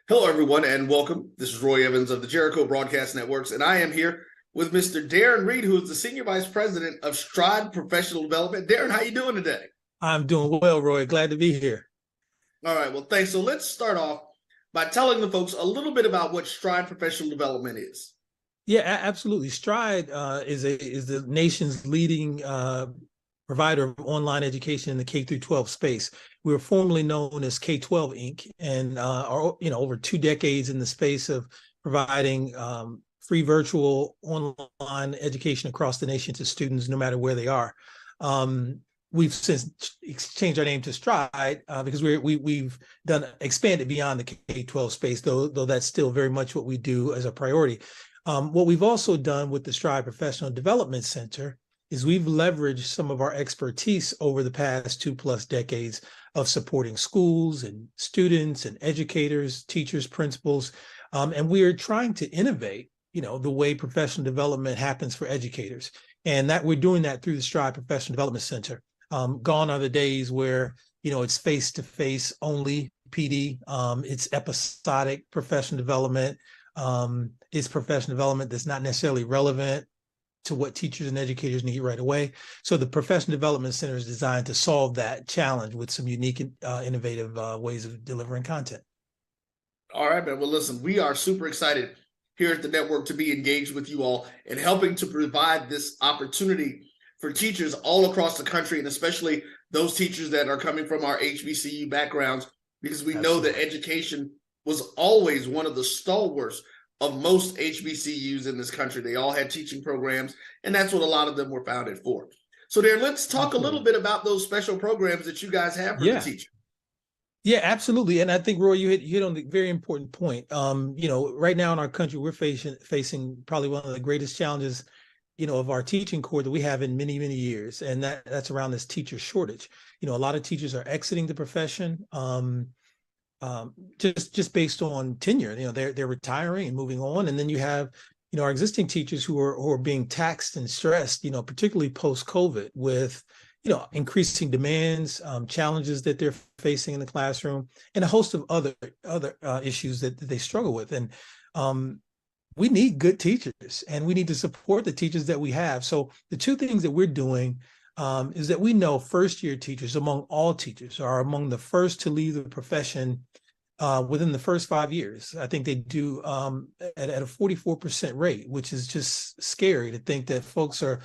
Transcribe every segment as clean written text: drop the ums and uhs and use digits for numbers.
Hello, everyone, and welcome. This is Roy Evans of the Jericho Broadcast Networks, and I am here with Mr. Darren Reed, who is the Senior Vice President of Stride Professional Development. Darren, how you doing today? I'm doing well, Roy. Glad to be here. All right, well, thanks. So let's start off by telling the folks a little bit about what Stride Professional Development is. Yeah, absolutely. Stride is the nation's leading provider of online education in the K through 12 space. We were formerly known as K-12 Inc. and are over 2 decades in the space of providing free virtual online education across the nation to students, no matter where they are. We've since changed our name to Stride because we've expanded beyond the K-12 space, though that's still very much what we do as a priority. What we've also done with the Stride Professional Development Center is we've leveraged some of our expertise over the past 2+ decades of supporting schools and students and educators, teachers, principals, and we are trying to innovate, the way professional development happens for educators, and that we're doing that through the Stride Professional Development Center. Gone are the days where it's face-to-face only PD. It's episodic professional development. It's professional development that's not necessarily relevant to what teachers and educators need right away. So the Professional Development Center is designed to solve that challenge with some unique and innovative ways of delivering content. All right, man. Well, listen, we are super excited here at the network to be engaged with you all and helping to provide this opportunity for teachers all across the country, and especially those teachers that are coming from our HBCU backgrounds, because we know that education was always one of the stalwarts of most HBCUs in this country. They all had teaching programs, and that's what a lot of them were founded for. So Darren, let's talk a little bit about those special programs that you guys have for the teacher. Yeah, absolutely. And I think, Roy, you hit on the very important point. Right now in our country, we're facing probably one of the greatest challenges, of our teaching corps that we have in many, many years. And that's around this teacher shortage. A lot of teachers are exiting the profession. Just based on tenure, they're retiring and moving on, and then you have, our existing teachers who are being taxed and stressed, particularly post-COVID with, increasing demands, challenges that they're facing in the classroom, and a host of other issues that they struggle with. And we need good teachers, and we need to support the teachers that we have. So the two things that we're doing is that we know first-year teachers, among all teachers, are among the first to leave the profession within the first 5 years. I think they do at a 44% rate, which is just scary to think that folks are,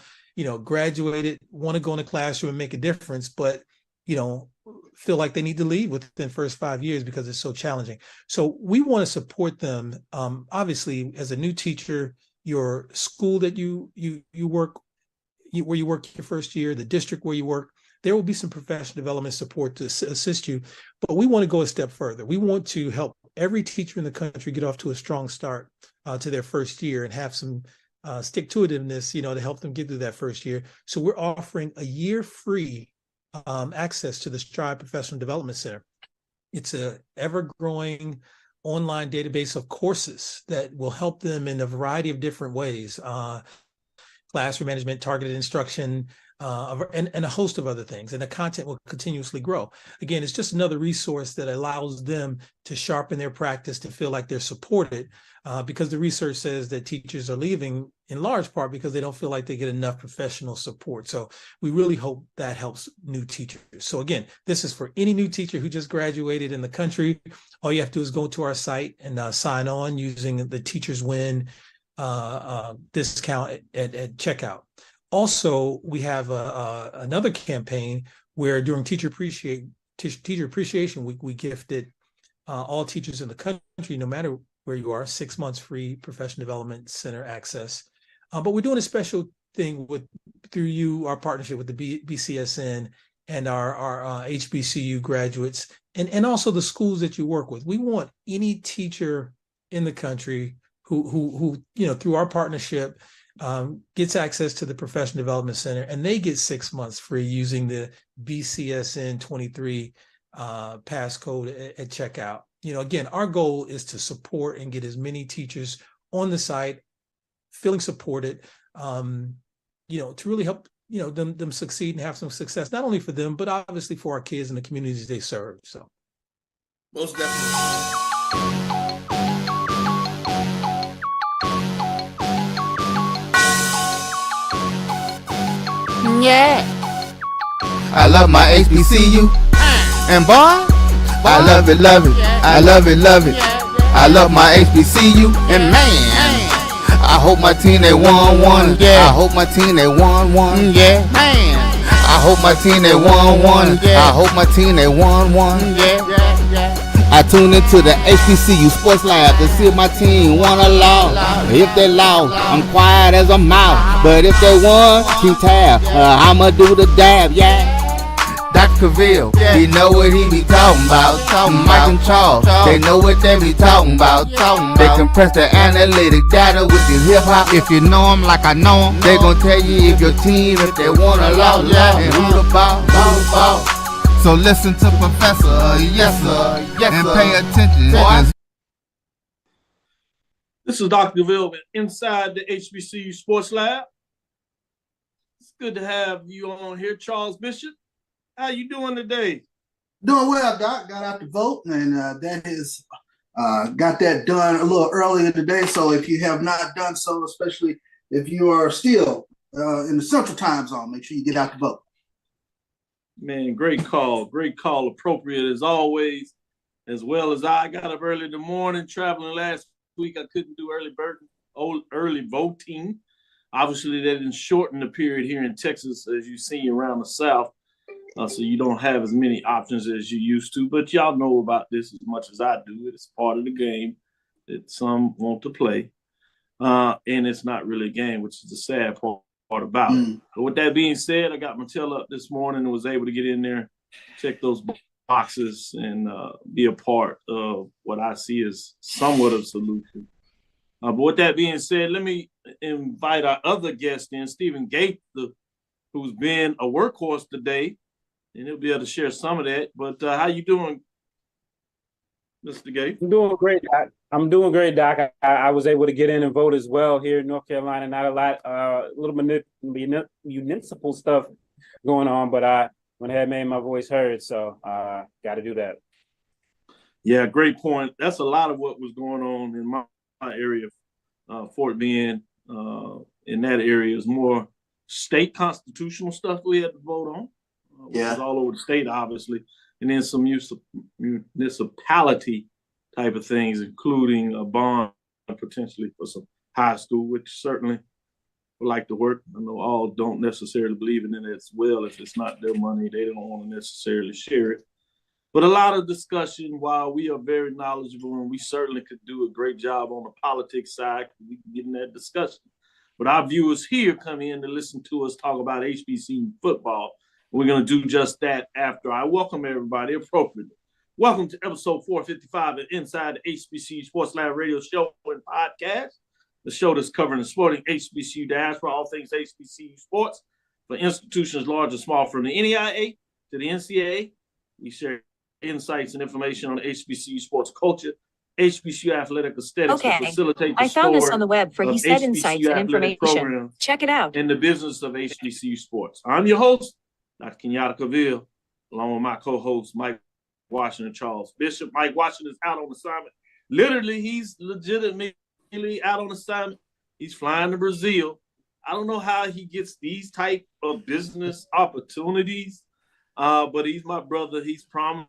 graduated, want to go in the classroom and make a difference, but, feel like they need to leave within the first 5 years because it's so challenging. So we want to support them. Obviously, as a new teacher, your school that you work where you work your first year, the district where you work, there will be some professional development support to assist you. But we want to go a step further. We want to help every teacher in the country get off to a strong start to their first year and have some stick-to-itiveness, to help them get through that first year. So we're offering a year free access to the Stride Professional Development Center. It's a ever-growing online database of courses that will help them in a variety of different ways. Classroom management, targeted instruction, and a host of other things. And the content will continuously grow. Again, it's just another resource that allows them to sharpen their practice, to feel like they're supported, because the research says that teachers are leaving in large part because they don't feel like they get enough professional support. So we really hope that helps new teachers. So again, this is for any new teacher who just graduated in the country. All you have to do is go to our site and sign on using the Teachers Win discount at checkout. Also, we have another campaign where during Teacher Appreciation Week, we gifted all teachers in the country, no matter where you are, 6 months free Professional Development Center access. But we're doing a special thing through our partnership with the BCSN and our HBCU graduates, and also the schools that you work with. We want any teacher in the country who through our partnership gets access to the Professional Development Center, and they get 6 months free using the BCSN 23 passcode at checkout. Again, our goal is to support and get as many teachers on the site feeling supported, to really help them succeed and have some success, not only for them, but obviously for our kids and the communities they serve. So most definitely. Yeah. I love my HBCU. And boy, I love it, love it. I love it, love it. I love my HBCU. And man, I hope my team they won one. Yeah. I hope my team they won one. Yeah. Man, I hope my team they won one. I hope my team they won one. Yeah. I tune into the HBCU Sports Lab to see if my team won or lost. If they lost, I'm quiet as a mouse. But if they won, Team Tab, I'ma do the dab, yeah. Dr. Cavil, he know what he be talking about. Mike and Charles, they know what they be talking about. They compress the analytic data with the hip hop. If you know them like I know them, they gon' tell you if your team, if they won or lost, and who the ball, who the ball. So listen to Professor, yes sir, and pay attention. This is Dr. Cavil inside the HBCU Sports Lab. It's good to have you on here, Charles Bishop. How you doing today? Doing well, Doc. Got out to vote, and that is got that done a little earlier today. So if you have not done so, especially if you are still in the Central Time Zone, make sure you get out to vote. Man, great call. Great call. Appropriate as always, as well as I got up early in the morning traveling last week. I couldn't do early voting. Obviously, that didn't shorten the period here in Texas, as you see around the South. So you don't have as many options as you used to. But y'all know about this as much as I do. It's part of the game that some want to play. And it's not really a game, which is the sad part about it. But with that being said, I got my tail up this morning and was able to get in there, check those boxes, and be a part of what I see as somewhat of a solution. But with that being said, let me invite our other guest in, Stephen Gates, who's been a workhorse today, and he'll be able to share some of that. But how you doing, Mr. Gates? I'm doing great, Doc. I was able to get in and vote as well here in North Carolina. Not a lot, a little municipal stuff going on, but I went ahead and made my voice heard, so got to do that. Yeah, great point. That's a lot of what was going on in my area. Fort Bend, in that area is more state constitutional stuff we had to vote on. Which is all over the state, obviously, and then some municipality type of things, including a bond potentially for some high school, which certainly would like to work. I know all don't necessarily believe in it as well. If it's not their money, they don't want to necessarily share it. But a lot of discussion, while we are very knowledgeable and we certainly could do a great job on the politics side, we can get in that discussion. But our viewers here come in to listen to us talk about HBCU football. We're going to do just that after I welcome everybody appropriately. Welcome to episode 455 of Inside the HBCU Sports Lab radio show and podcast, the show that's covering the sporting HBCU diaspora, all things HBCU sports, for institutions large and small, from the NEIA to the NCAA. We share insights and information on HBCU sports culture, HBCU athletic aesthetics to facilitate the I found this on the web for He Said Insights and Information. Check it out. In the business of HBCU sports. I'm your host, Dr. Kenyatta Cavil, along with my co-host, Mike Washington, Charles Bishop. Mike Washington is out on assignment. Literally, he's legitimately out on assignment. He's flying to Brazil. I don't know how he gets these type of business opportunities, but he's my brother. He's promised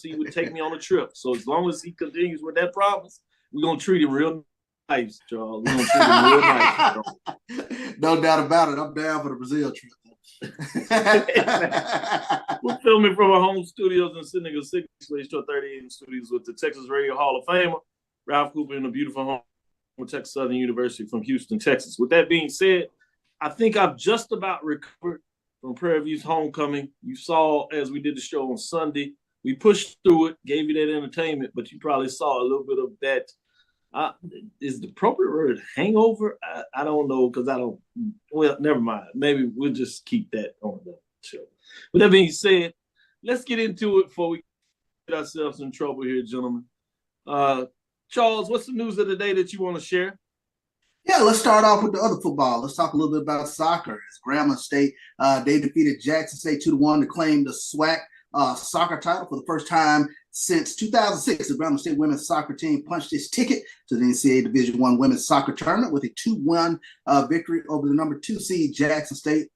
he would take me on a trip. So as long as he continues with that promise, we're going to treat him real nice, Charles. We're going to treat him real nice. No doubt about it. I'm down for the Brazil trip. We're filming from our home studios in San Diego, 638 studios with the Texas Radio Hall of Famer, Ralph Cooper, in a beautiful home from Texas Southern University from Houston, Texas. With that being said, I think I've just about recovered from Prairie View's homecoming. You saw as we did the show on Sunday, we pushed through it, gave you that entertainment, but you probably saw a little bit of that. Is the appropriate word hangover? I don't know, because I don't. Well, never mind. Maybe we'll just keep that on the show. With that being said, let's get into it before we get ourselves in trouble here, gentlemen. Charles, what's the news of the day that you want to share? Yeah, let's start off with the other football. Let's talk a little bit about soccer. As Grambling State, they defeated Jackson State 2-1 to claim the SWAC soccer title for the first time since 2006. The Grambling State women's soccer team punched its ticket to the NCAA Division I women's soccer tournament with a 2-1 victory over the number 2 seed Jackson State.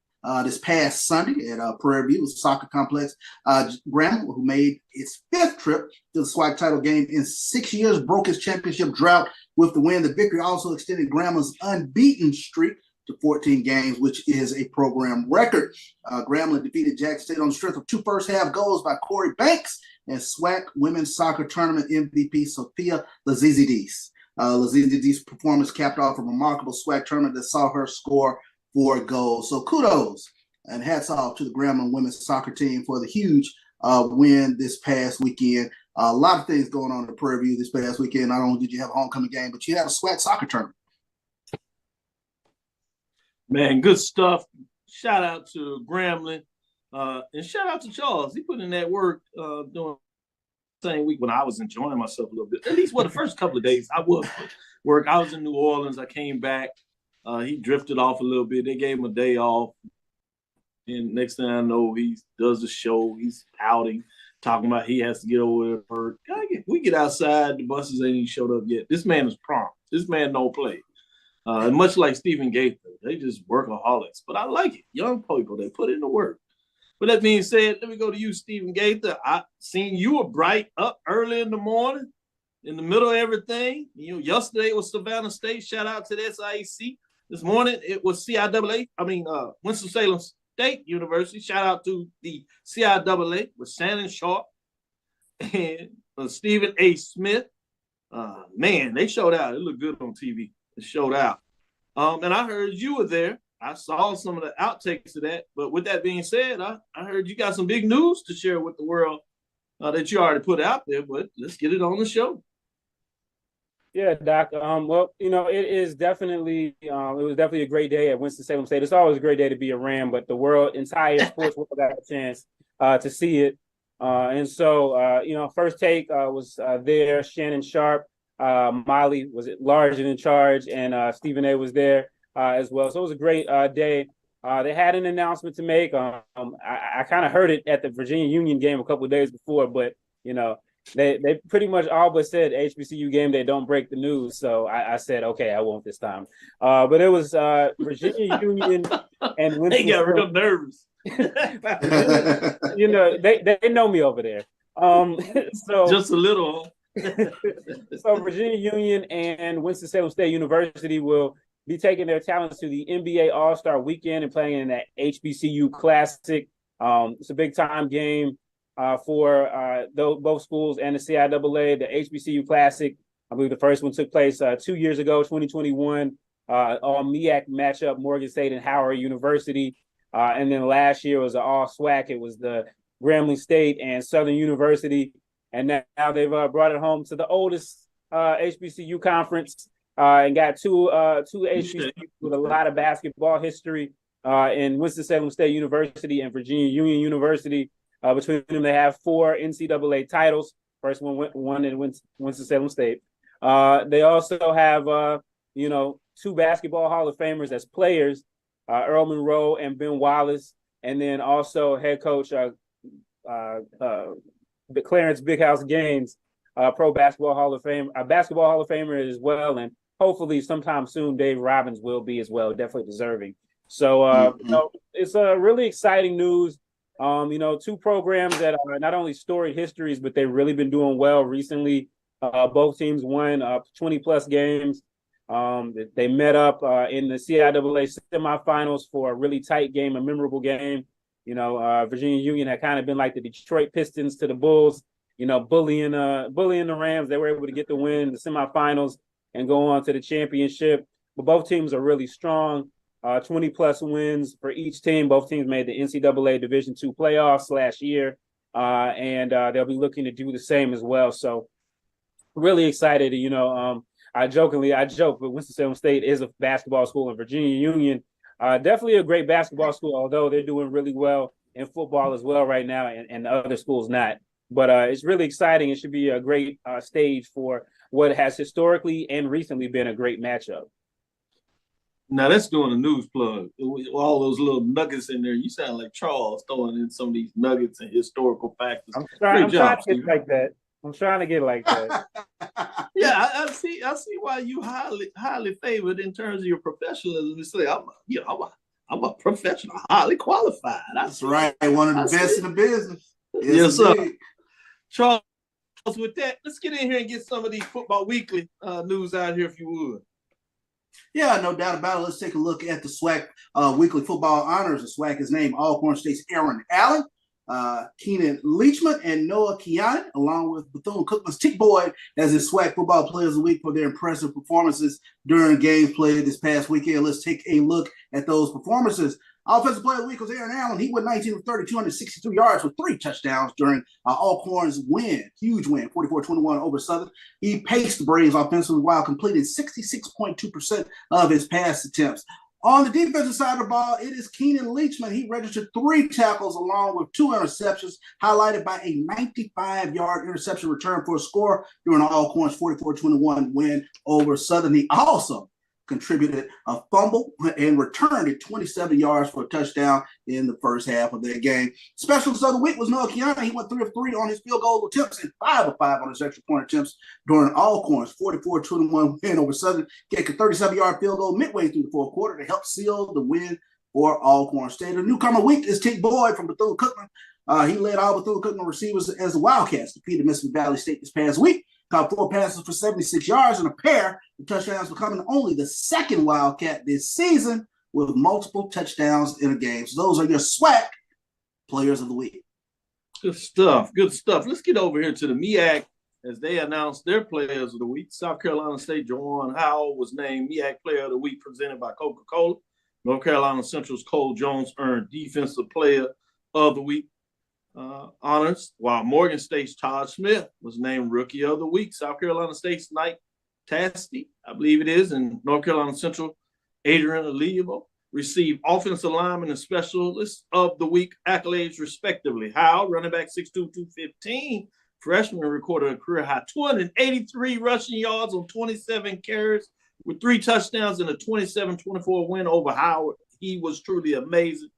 this past Sunday at Prairie View Soccer Complex. Grambling, who made its 5th trip to the SWAC title game in 6 years, broke his championship drought with the win. The victory also extended Grambling's unbeaten streak to 14 games, which is a program record. Grambling defeated Jackson State on the strength of 2 first-half goals by Corey Banks and SWAC women's soccer tournament MVP Sophia Lazizidis. Lazizidis' performance capped off a remarkable SWAC tournament that saw her score 4 goals. So kudos and hats off to the Grambling women's soccer team for the huge win this past weekend. A lot of things going on in the Prairie View this past weekend. Not only did you have a homecoming game, but you had a SWAC soccer tournament. Man, good stuff. Shout out to Grambling. And shout out to Charles. He put in that work during the same week when I was enjoying myself a little bit. At least for the first couple of days, I was work. I was in New Orleans. I came back. He drifted off a little bit. They gave him a day off. And next thing I know, he does the show. He's pouting, talking about he has to get over work. We get outside. The buses ain't even showed up yet. This man is prompt. This man don't play. And much like Stephen Gaither, they just workaholics. But I like it. Young people, they put in the work. But that being said, let me go to you, Stephen Gaither. I seen you were bright up early in the morning, in the middle of everything. You know, yesterday it was Savannah State. Shout out to the SIAC. This morning it was Winston-Salem State University. Shout out to the CIAA with Shannon Sharp and Stephen A. Smith. Man, they showed out. It looked good on TV. It showed out. And I heard you were there. I saw some of the outtakes of that. But with that being said, I heard you got some big news to share with the world that you already put out there. But let's get it on the show. Yeah, Doc. Well, you know, it was definitely a great day at Winston-Salem State. It's always a great day to be a Ram, but the entire sports world got a chance to see it. And so, you know, first take was there. Shannon Sharp, Molly was large and in charge, and Stephen A. was there as well. So it was a great day. They had an announcement to make. I kind of heard it at the Virginia Union game a couple of days before, but, you know, they pretty much all but said HBCU game, they don't break the news. So I said, okay, I won't this time. But it was Virginia Union and Winston. They got real nervous. You know, they know me over there. So just a little. So Virginia Union and Winston-Salem State University will be taking their talents to the NBA All-Star Weekend and playing in that HBCU Classic. It's a big-time game for both schools and the CIAA. The HBCU Classic, I believe the first one took place 2 years ago, 2021, on MEAC matchup, Morgan State and Howard University. And then last year was an all-SWAC. It was the Grambling State and Southern University. And now they've brought it home to the oldest HBCU conference and got two HBCUs with a lot of basketball history in Winston-Salem State University and Virginia Union University. Between them, they have 4 NCAA titles. First one won in Winston-Salem State. They also have, 2 basketball Hall of Famers as players, Earl Monroe and Ben Wallace, and then also head coach Clarence Big House Gaines, basketball Hall of Famer as well, and hopefully sometime soon Dave Robbins will be as well, definitely deserving. So it's really exciting news. 2 programs that are not only storied histories, but they've really been doing well recently. Both teams won 20 plus games. They met up in the CIAA semifinals for a really tight game, a memorable game. Virginia Union had kind of been like the Detroit Pistons to the Bulls, bullying the Rams. They were able to get the win in the semifinals and go on to the championship. But both teams are really strong. 20 plus wins for each team. Both teams made the NCAA Division II playoffs last year, and they'll be looking to do the same as well. So really excited. I joke, but Winston-Salem State is a basketball school, and Virginia Union definitely a great basketball school, although they're doing really well in football as well right now, and the other schools not. But it's really exciting. It should be a great stage for what has historically and recently been a great matchup. Now that's doing a news plug. All those little nuggets in there. You sound like Charles throwing in some of these nuggets and historical factors. I'm trying to get like that. I'm trying to get like that. Yeah, I see why you highly favored in terms of your professionalism. You say, I'm I'm a professional, highly qualified. That's right. One of the best in the business. Yes, sir. Charles, with that, let's get in here and get some of these Football Weekly news out here, if you would. Yeah, no doubt about it. Let's take a look at the SWAC Weekly Football Honors. The SWAC is named Alcorn State's Aaron Allen, Keenan Leachman, and Noah Keanu, along with Bethune-Cookman's Tick Boyd, as his SWAC Football Players of the Week for their impressive performances during games played this past weekend. Let's take a look at those performances. Offensive Player of the Week was Aaron Allen. He went 19 of 30, 263 yards with 3 touchdowns during Alcorn's win. Huge win, 44-21 over Southern. He paced the Braves offensively while completing 66.2% of his pass attempts. On the defensive side of the ball, it is Keenan Leachman. He registered 3 tackles along with 2 interceptions, highlighted by a 95-yard interception return for a score during Alcorn's 44-21 win over Southern. He also contributed a fumble and returned it 27 yards for a touchdown in the first half of that game. Specialist of the week was Noah Keanu. He went 3 of 3 on his field goal attempts and 5 of 5 on his extra point attempts during Alcorn's 44-21 win over Southern. Kicked a 37-yard field goal midway through the fourth quarter to help seal the win for Alcorn State. The newcomer week is Tick Boyd from Bethune-Cookman. He led all Bethune-Cookman receivers as the Wildcats defeated Mississippi Valley State this past week. Caught 4 passes for 76 yards and a pair of touchdowns, becoming only the second Wildcat this season with multiple touchdowns in a game. So those are your SWAC Players of the Week. Good stuff. Good stuff. Let's get over here to the MEAC as they announced their Players of the Week. South Carolina State Jawan Howell was named MEAC Player of the Week presented by Coca-Cola. North Carolina Central's Cole Jones earned Defensive Player of the Week honors, while Morgan State's Todd Smith was named Rookie of the Week. South Carolina State's Nike Tasty, I believe it is, and North Carolina Central Adrian Alivo received Offensive Lineman and Specialist of the Week accolades respectively. Howell, running back 6'2", 215, freshman, recorded a career high 283 rushing yards on 27 carries with 3 touchdowns in a 27-24 win over Howard. He was truly amazing.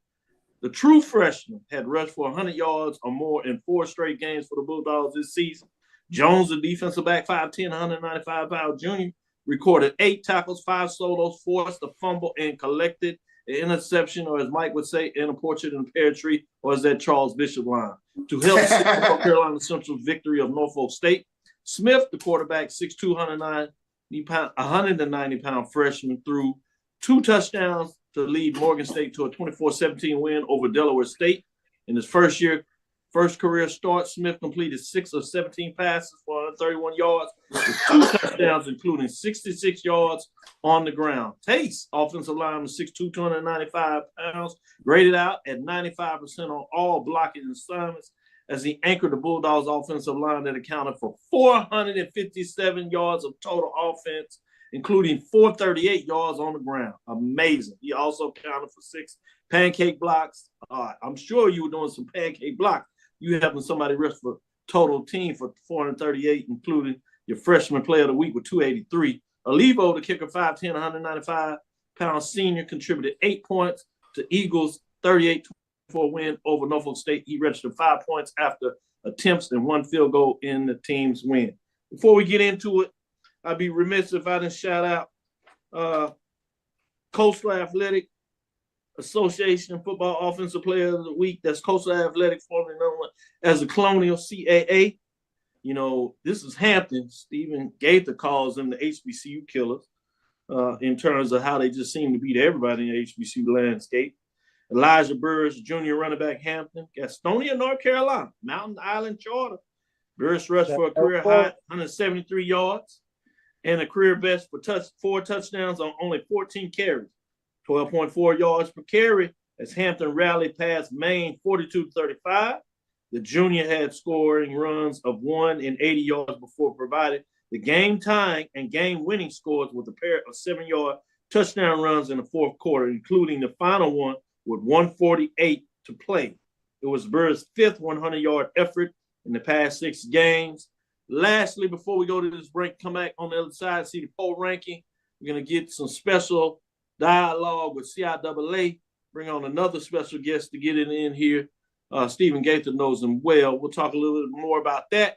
The true freshman had rushed for 100 yards or more in 4 straight games for the Bulldogs this season. Jones, the defensive back, 5'10", 195-pound junior, recorded 8 tackles, 5 solos, forced a fumble, and collected an interception, or as Mike would say, in a portrait in a pear tree, or is that Charles Bishop line, to help North Carolina Central's victory of Norfolk State. Smith, the quarterback, 6'2", 190-pound freshman, threw 2 touchdowns to lead Morgan State to a 24-17 win over Delaware State. In his first career start, Smith completed 6 of 17 passes for 131 yards with 2 touchdowns, including 66 yards on the ground. Tace, offensive lineman, 6'2", 295 pounds, graded out at 95% on all blocking assignments as he anchored the Bulldogs' offensive line that accounted for 457 yards of total offense, including 438 yards on the ground. Amazing. He also counted for 6 pancake blocks. I'm sure you were doing some pancake blocks. You having somebody rush for total team for 438, including your freshman player of the week with 283. Alivo, the kicker, 5'10", 195-pound senior, contributed 8 points to Eagles' 38-24 win over Norfolk State. He registered 5 points after attempts and 1 field goal in the team's win. Before we get into it, I'd be remiss if I didn't shout out Coastal Athletic Association Football Offensive Player of the Week. That's Coastal Athletic, formerly known as the Colonial CAA. You know, this is Hampton. Stephen Gaither calls them the HBCU killers in terms of how they just seem to beat everybody in the HBCU landscape. Elijah Burris, junior running back, Hampton. Gastonia, North Carolina, Mountain Island Charter. Burris rushed for a career high 173 yards. And a career best for 4 touchdowns on only 14 carries, 12.4 yards per carry, as Hampton rallied past Maine 42-35. The junior had scoring runs of 1 and 80 yards before providing the game-tying and game-winning scores with a pair of 7-yard touchdown runs in the fourth quarter, including the final one with 1:48 to play. It was Burris' 5th 100-yard effort in the past 6 games. Lastly, before we go to this break, come back on the other side, see the poll ranking. We're going to get some special dialogue with CIAA, bring on another special guest to get it in here. Stephen Gaither knows him well. We'll talk a little bit more about that.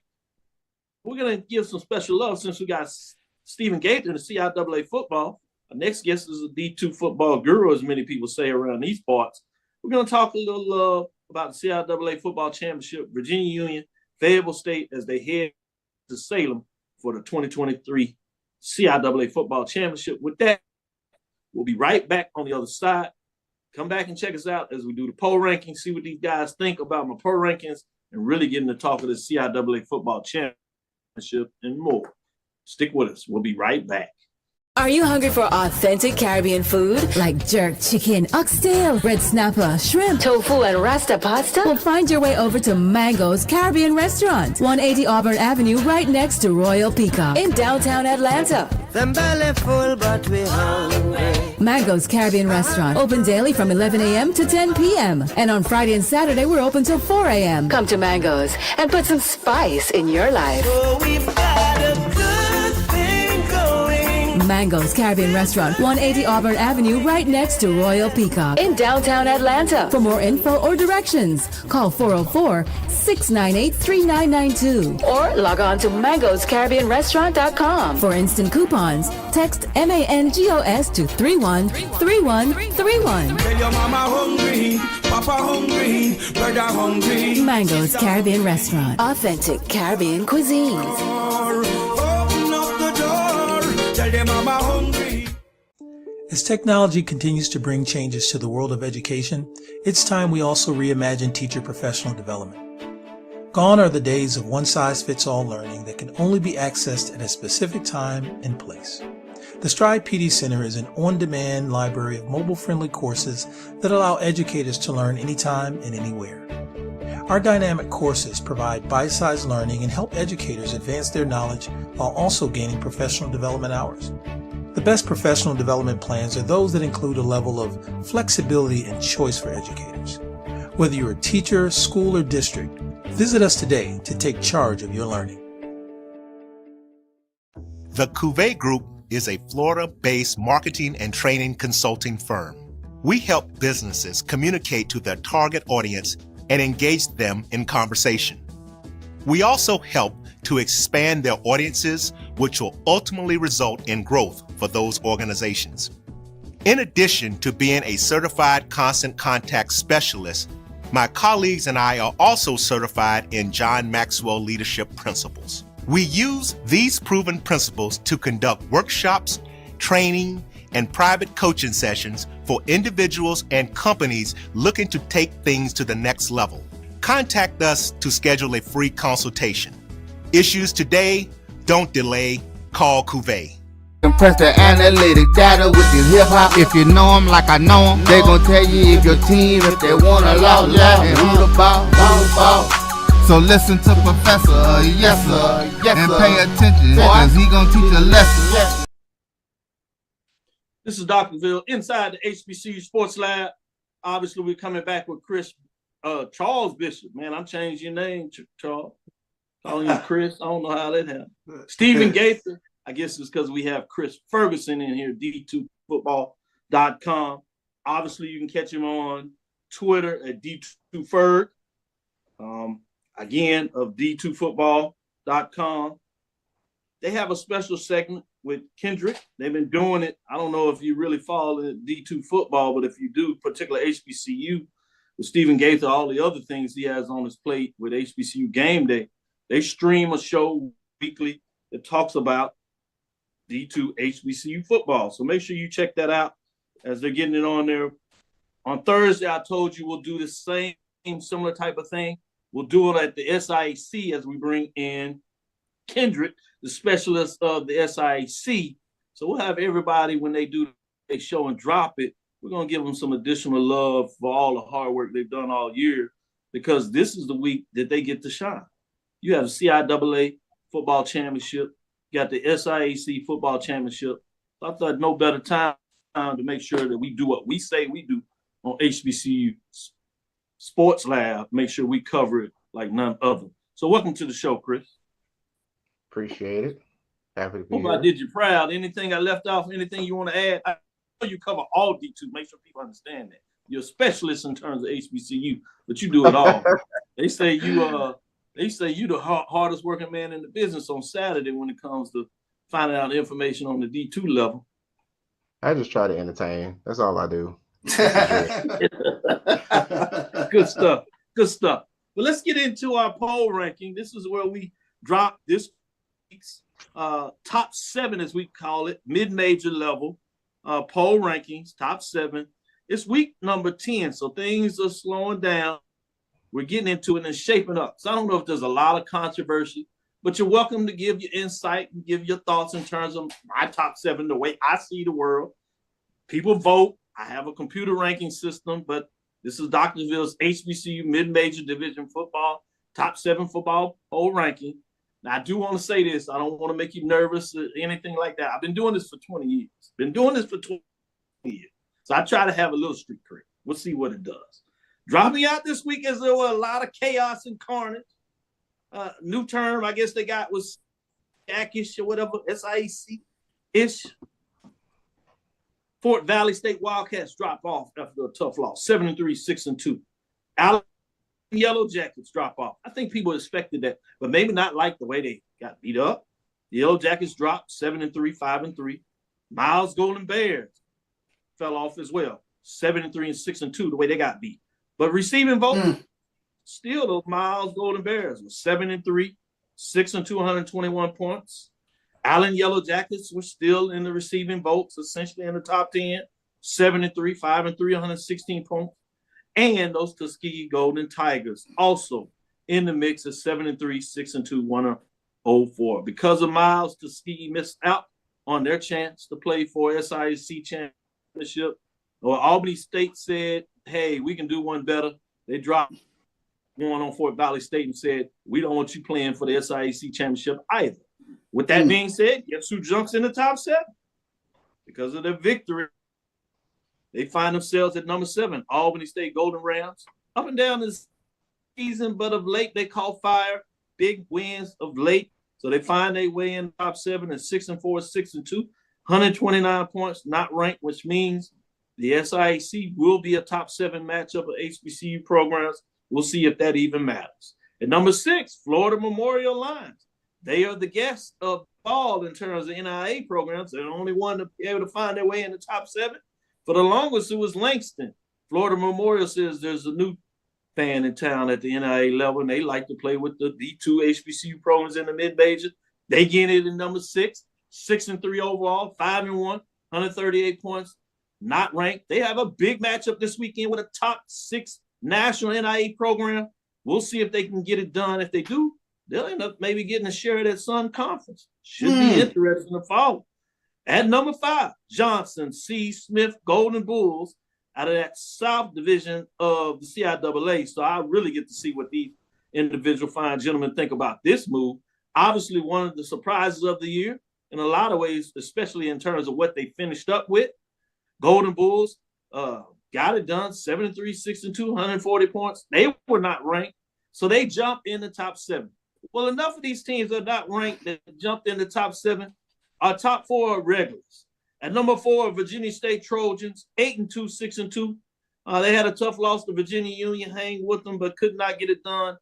We're going to give some special love since we got Stephen Gaither in the CIAA football. Our next guest is a D2 football guru, as many people say around these parts. We're going to talk a little about the CIAA football championship, Virginia Union, Fayetteville State, as they head to Salem for the 2023 CIAA football championship. With that, we'll be right back on the other side. Come back and check us out as we do the poll rankings, see what these guys think about my poll rankings, and really getting to talk of the CIAA football championship and more. Stick with us. We'll be right back. Are you hungry for authentic Caribbean food like jerk chicken, oxtail, red snapper, shrimp, Tofu and Rasta pasta? Well, find your way over to Mango's Caribbean Restaurant, 180 Auburn Avenue, right next to Royal Peacock in downtown Atlanta. Them belly full, but we hungry. Mango's Caribbean Restaurant, open daily from 11 a.m. to 10 p.m. And on Friday and Saturday, we're open till 4 a.m. Come to Mango's and put some spice in your life. So we've got a good thing going. Mango's Caribbean Restaurant, 180 Auburn Avenue, right next to Royal Peacock In downtown Atlanta. For more info or directions, call 404-698-3992. Or log on to mangoscaribbeanrestaurant.com. For instant coupons, text MANGOS to 313131. Tell your mama hungry, papa hungry, brother hungry. Mango's Caribbean Restaurant. Authentic Caribbean cuisines. Open up the door, tell your mama hungry. As technology continues to bring changes to the world of education, it's time we also reimagine teacher professional development. Gone are the days of one-size-fits-all learning that can only be accessed at a specific time and place. The Stride PD Center is an on-demand library of mobile-friendly courses that allow educators to learn anytime and anywhere. Our dynamic courses provide bite-sized learning and help educators advance their knowledge while also gaining professional development hours. The best professional development plans are those that include a level of flexibility and choice for educators. Whether you're a teacher, school, or district, visit us today to take charge of your learning. The Cavil Group is a Florida-based marketing and training consulting firm. We help businesses communicate to their target audience and engage them in conversation. We also help to expand their audiences, which will ultimately result in growth for those organizations. In addition to being a certified constant contact specialist, my colleagues and I are also certified in John Maxwell Leadership Principles. We use these proven principles to conduct workshops, training, and private coaching sessions for individuals and companies looking to take things to the next level. Contact us to schedule a free consultation. Issues today, don't delay, call Cavil. Compress the analytic data with this hip hop. If you know them like I know them, they gon' tell you if your team, if they wanna loud, and who the ball. So listen to Professor, yes sir, and pay attention, cause he gon' teach a lesson. This is Dr. Ville inside the HBCU Sports Lab. Obviously, we're coming back with Charles Bishop. Man, I'm changing your name, Charles. Calling you Chris. I don't know how that happened. Stephen Gaither. I guess it's because we have Chris Ferguson in here, d2football.com. Obviously, you can catch him on Twitter at d2ferg. Again, of d2football.com. They have a special segment with Kendrick. They've been doing it. I don't know if you really follow D2 football, but if you do, particularly HBCU, with Stephen Gaither, all the other things he has on his plate with HBCU Game Day, they stream a show weekly that talks about D2 HBCU football. So make sure you check that out as they're getting it on there. On Thursday, I told you we'll do the same similar type of thing. We'll do it at the SIAC as we bring in Kendrick, the specialist of the SIAC. So we'll have everybody, when they do a show and drop it, we're going to give them some additional love for all the hard work they've done all year, because this is the week that they get to shine. You have the CIAA football championship, you got the SIAC football championship. So I thought no better time to make sure that we do what we say we do on HBCU Sports Lab. Make sure we cover it like none other. So welcome to the show, Chris. Appreciate it. Happy to be Hope here. I did you proud. Anything I left off, anything you want to add? I know you cover all D2. Make sure people understand that. You're a specialist in terms of HBCU, but you do it all. They say you the hardest working man in the business on Saturday when it comes to finding out information on the D2 level. I just try to entertain. That's all I do. Good stuff. Good stuff. But let's get into our poll ranking. This is where we drop this week's top 7, as we call it, mid-major level poll rankings, top 7. It's week number 10, so things are slowing down. We're getting into it and shaping up. So I don't know if there's a lot of controversy, but you're welcome to give your insight and give your thoughts in terms of my top 7, the way I see the world. People vote. I have a computer ranking system, but this is Doctorsville's HBCU mid-major division football, top 7 football poll ranking. Now, I do want to say this. I don't want to make you nervous or anything like that. I've been doing this for 20 years. So I try to have a little street cred. We'll see what it does. Dropping out this week as there were a lot of chaos and carnage. New term, I guess they got was SAC-ish or whatever, SIAC-ish. Fort Valley State Wildcats drop off after a tough loss, 7-3, 6-2. Allen Yellow Jackets drop off. I think people expected that, but maybe not like the way they got beat up. The Yellow Jackets dropped 7-3, 5-3. Miles Golden Bears fell off as well, 7-3 and 6-2, the way they got beat. But receiving vote, still those Miles Golden Bears were 7-3, 6-2, 121 points. Allen Yellow Jackets were still in the receiving votes, essentially in the top 10, 7-3, 5-3, 116 points. And those Tuskegee Golden Tigers also in the mix of 7-3, 6-2, 104. Because of Miles, Tuskegee missed out on their chance to play for SIAC championship. Well, Albany State said, hey, we can do one better. They dropped one on Fort Valley State and said, we don't want you playing for the SIAC championship either. With that being said, guess who jumps in the top 7? Because of their victory, they find themselves at number 7, Albany State Golden Rams. Up and down this season, but of late, they caught fire. Big wins of late. So they find their way in the top 7 at 6-4, 6-2, 129 points, not ranked, which means the SIAC will be a top 7 matchup of HBCU programs. We'll see if that even matters. At number 6, Florida Memorial Lions. They are the guests of all in terms of NIA programs. They're the only one to be able to find their way in the top 7. For the longest, it was Langston. Florida Memorial says there's a new fan in town at the NIA level, and they like to play with the D2 HBCU programs in the mid-major. They get it in number 6, 6-3 overall, 5-1, 138 points, not ranked. They have a big matchup this weekend with a top 6 national NIA program. We'll see if they can get it done. If they do, they'll end up maybe getting a share of that Sun Conference. Should be interesting to follow. At number 5, Johnson C. Smith Golden Bulls out of that South Division of the CIAA. So I really get to see what these individual fine gentlemen think about this move. Obviously, one of the surprises of the year in a lot of ways, especially in terms of what they finished up with. Golden Bulls got it done, 7-3, 6-2, 140 points. They were not ranked, so they jumped in the top 7. Well, enough of these teams are not ranked that jumped in the top 7. Our top 4 are regulars. At number 4, Virginia State Trojans, 8-2, 6-2. They had a tough loss to Virginia Union, hang with them, but could not get it done.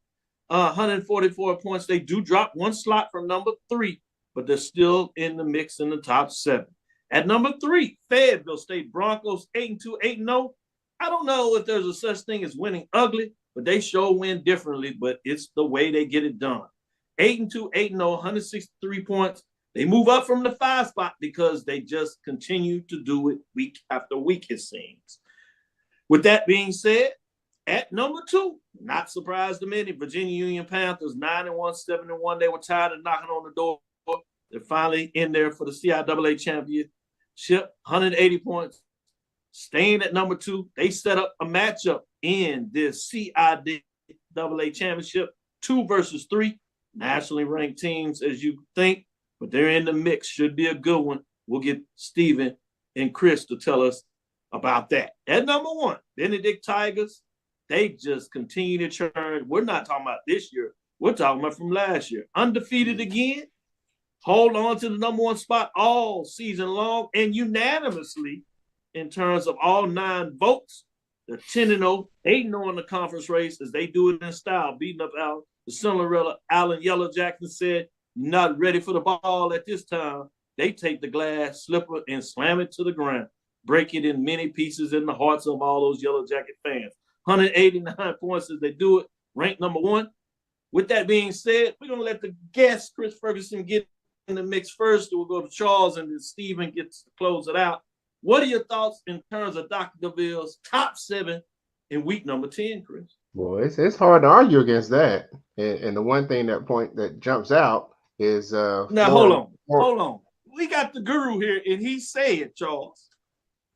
144 points. They do drop one slot from number 3, but they're still in the mix in the top 7. At number 3, Fayetteville State Broncos, 8-2, 8-0. I don't know if there's a such thing as winning ugly, but they sure win differently, but it's the way they get it done. 8-2, 8-0, 163 points. They move up from the 5 spot because they just continue to do it week after week, it seems. With that being said, at number 2, not surprised to many, Virginia Union Panthers, 9-1, 7-1. They were tired of knocking on the door. They're finally in there for the CIAA championship, 180 points. Staying at number 2, they set up a matchup in this CIAA championship, 2 versus 3, nationally ranked teams, as you think, but they're in the mix. Should be a good one. We'll get Steven and Chris to tell us about that. At number 1, Benedict Tigers, they just continue to churn. We're not talking about this year. We're talking about from last year. Undefeated again, hold on to the number 1 spot all season long, and unanimously, in terms of all 9 votes, they're 10-0, 8-0 in the conference race as they do it in style, beating up the Cinderella Allen Yellow Jackson said, not ready for the ball at this time. they take the glass slipper and slam it to the ground, break it in many pieces in the hearts of all those Yellow Jacket fans. 189 points as they do it, ranked number 1. With that being said, we're going to let the guest, Chris Ferguson, get in the mix first. We'll go to Charles and then Stephen gets to close it out. What are your thoughts in terms of Dr. Cavill's top 7 in week number 10, Chris? Well, it's hard to argue against that. And the one thing that jumps out is now hold on. We got the guru here, and he said, Charles.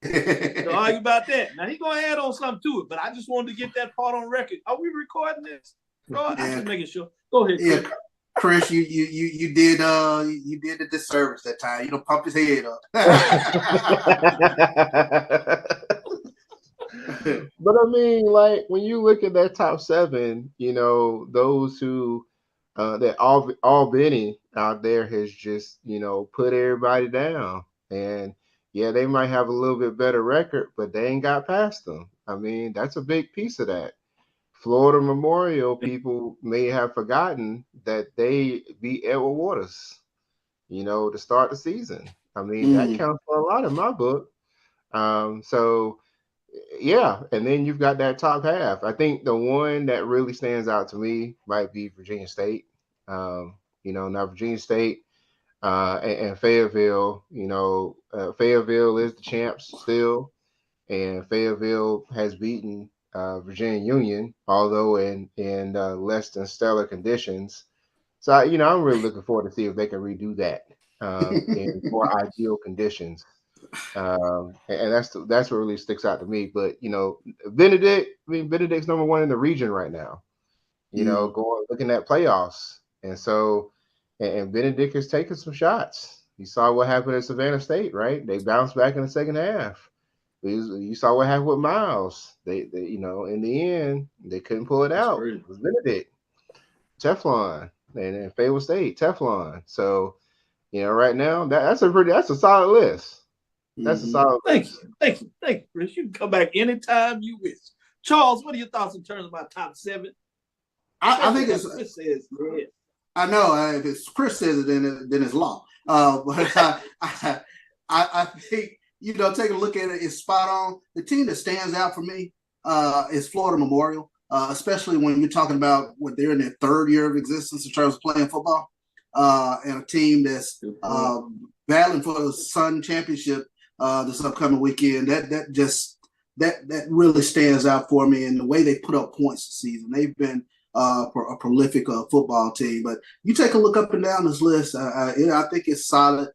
To argue about that. Now he's gonna add on something to it, but I just wanted to get that part on record. Are we recording this? I'm just making sure. Go ahead, Chris. Yeah, Chris, you did the disservice that time. You don't pump his head up. But I mean, like when you look at that top 7, you know, those who that Albany out there has just, you know, put everybody down. And yeah, they might have a little bit better record, but they ain't got past them. I mean, that's a big piece of that. Florida Memorial, people may have forgotten that they beat Edward Waters, you know, to start the season. I mean, that counts for a lot in my book. So yeah, and then you've got that top half. I think the one that really stands out to me might be Virginia State. You know, now Virginia State and Fayetteville, you know, Fayetteville is the champs still, and Fayetteville has beaten Virginia Union, although in less than stellar conditions. So, you know, I'm really looking forward to see if they can redo that in more ideal conditions. And that's what really sticks out to me. But, you know, Benedict's number 1 in the region right now, you know, looking at playoffs. And so, and Benedict is taking some shots. You saw what happened at Savannah State, right? They bounced back in the second half. You saw what happened with Miles. They you know, in the end, they couldn't pull it out. It was Benedict, Teflon, and then Fayetteville State, Teflon. So, you know, right now, that's a solid list. That's a solid list. Thank you, Chris. You can come back anytime you wish. Charles, what are your thoughts in terms of my top 7? I think it's Chris says, yeah. I know if it's Chris says it, then it's law. But I think, you know, take a look at it. It's spot on. The team that stands out for me is Florida Memorial, especially when you're talking about what they're in their 3rd year of existence in terms of playing football, and a team that's battling for the Sun Championship this upcoming weekend. That really stands out for me, and the way they put up points this season. They've been a prolific football team. But you take a look up and down this list, I think it's solid.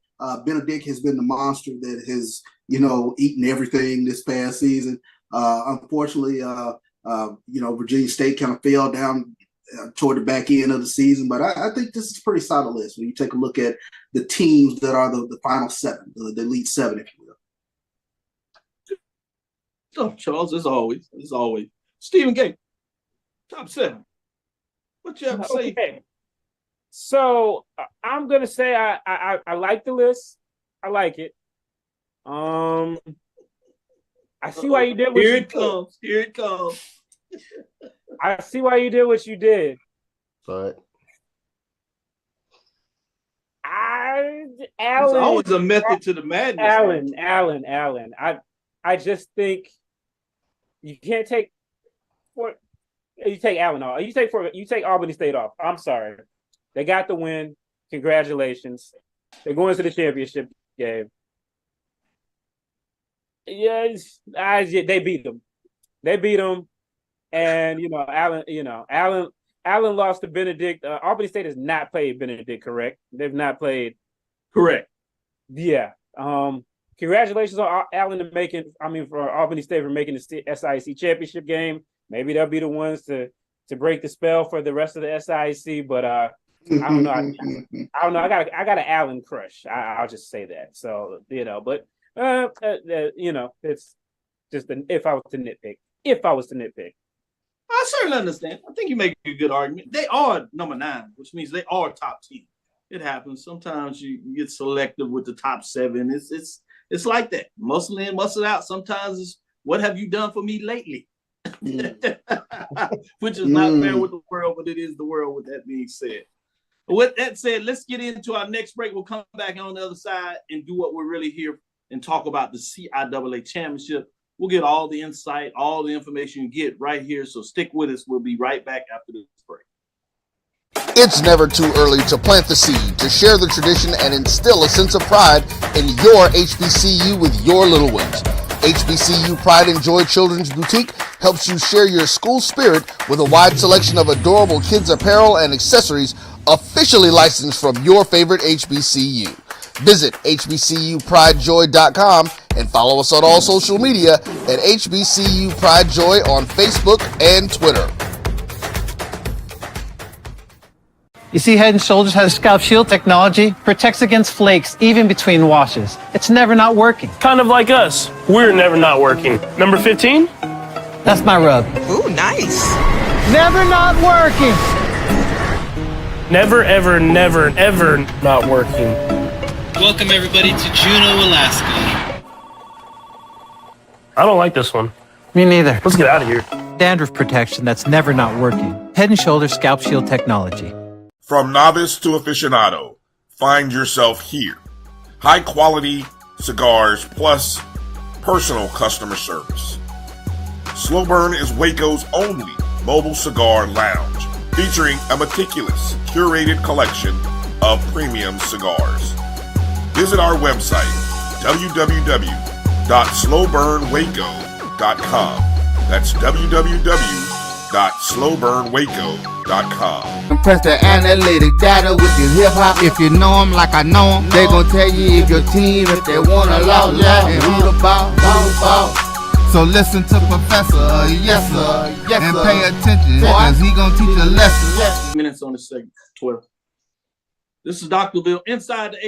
Benedict has been the monster that has, you know, eaten everything this past season. Unfortunately, you know, Virginia State kind of fell down toward the back end of the season. But I think this is a pretty solid list when you take a look at the teams that are the final 7, the Elite 7, if you will. Oh, Charles, as always. Stephen Gate, top 7. What you have to say? Okay. So I'm gonna say I like the list. I like it. I see why you did what Here it comes. I see why you did what you did. But There's always a method to the madness. Alan. I just think you can't take you take Allen off. You take Albany State off. I'm sorry. They got the win. Congratulations. They're going to the championship game. Yes, they beat them. And Allen lost to Benedict. Albany State has not played Benedict, correct? They've not played. Correct. Yeah. Congratulations on Allen for Albany State for making the SIC championship game. Maybe they'll be the ones to break the spell for the rest of the SIC. But I don't know. I don't know. I got an Allen crush. I'll just say that. So but it's just if I was to nitpick. I certainly understand. I think you make a good argument. They are number 9, which means they are top 10. It happens. Sometimes you get selective with the top 7. It's like that. Muscle in, muscle out. Sometimes it's what have you done for me lately? Which is not fair with the world, but it is the world with that being said. With that said, let's get into our next break. We'll come back on the other side and do what we're really here and talk about the CIAA championship. We'll get all the insight, all the information you get right here. So stick with us. We'll be right back after this break. It's never too early to plant the seed, to share the tradition, and instill a sense of pride in your HBCU with your little ones. HBCU Pride and Joy Children's Boutique helps you share your school spirit with a wide selection of adorable kids apparel and accessories officially licensed from your favorite HBCU. Visit hbcupridejoy.com and follow us on all social media at HBCU Pride Joy on Facebook and Twitter. You see, Head & Shoulders has Scalp Shield technology, protects against flakes even between washes. It's never not working. Kind of like us. We're never not working. Number 15? That's my rub. Ooh, nice. Never not working. Never, ever, never, ever not working. Welcome everybody to Juneau, Alaska. I don't like this one. Me neither. Let's get out of here. Dandruff protection that's never not working. Head & Shoulders Scalp Shield technology. From novice to aficionado, find yourself here. High quality cigars plus personal customer service. Slow Burn is Waco's only mobile cigar lounge, featuring a meticulous, curated collection of premium cigars. Visit our website, www.slowburnwaco.com. That's www.slowburnwaco.com. Press the analytic data with your hip hop. If you know them like I know them, they gon' tell you if your team, if they want a law, and who the ball. So listen to Professor, yes sir, and pay attention, cause he gon' teach a lesson. Minutes on the segment, 12. This is Dr. Bill inside the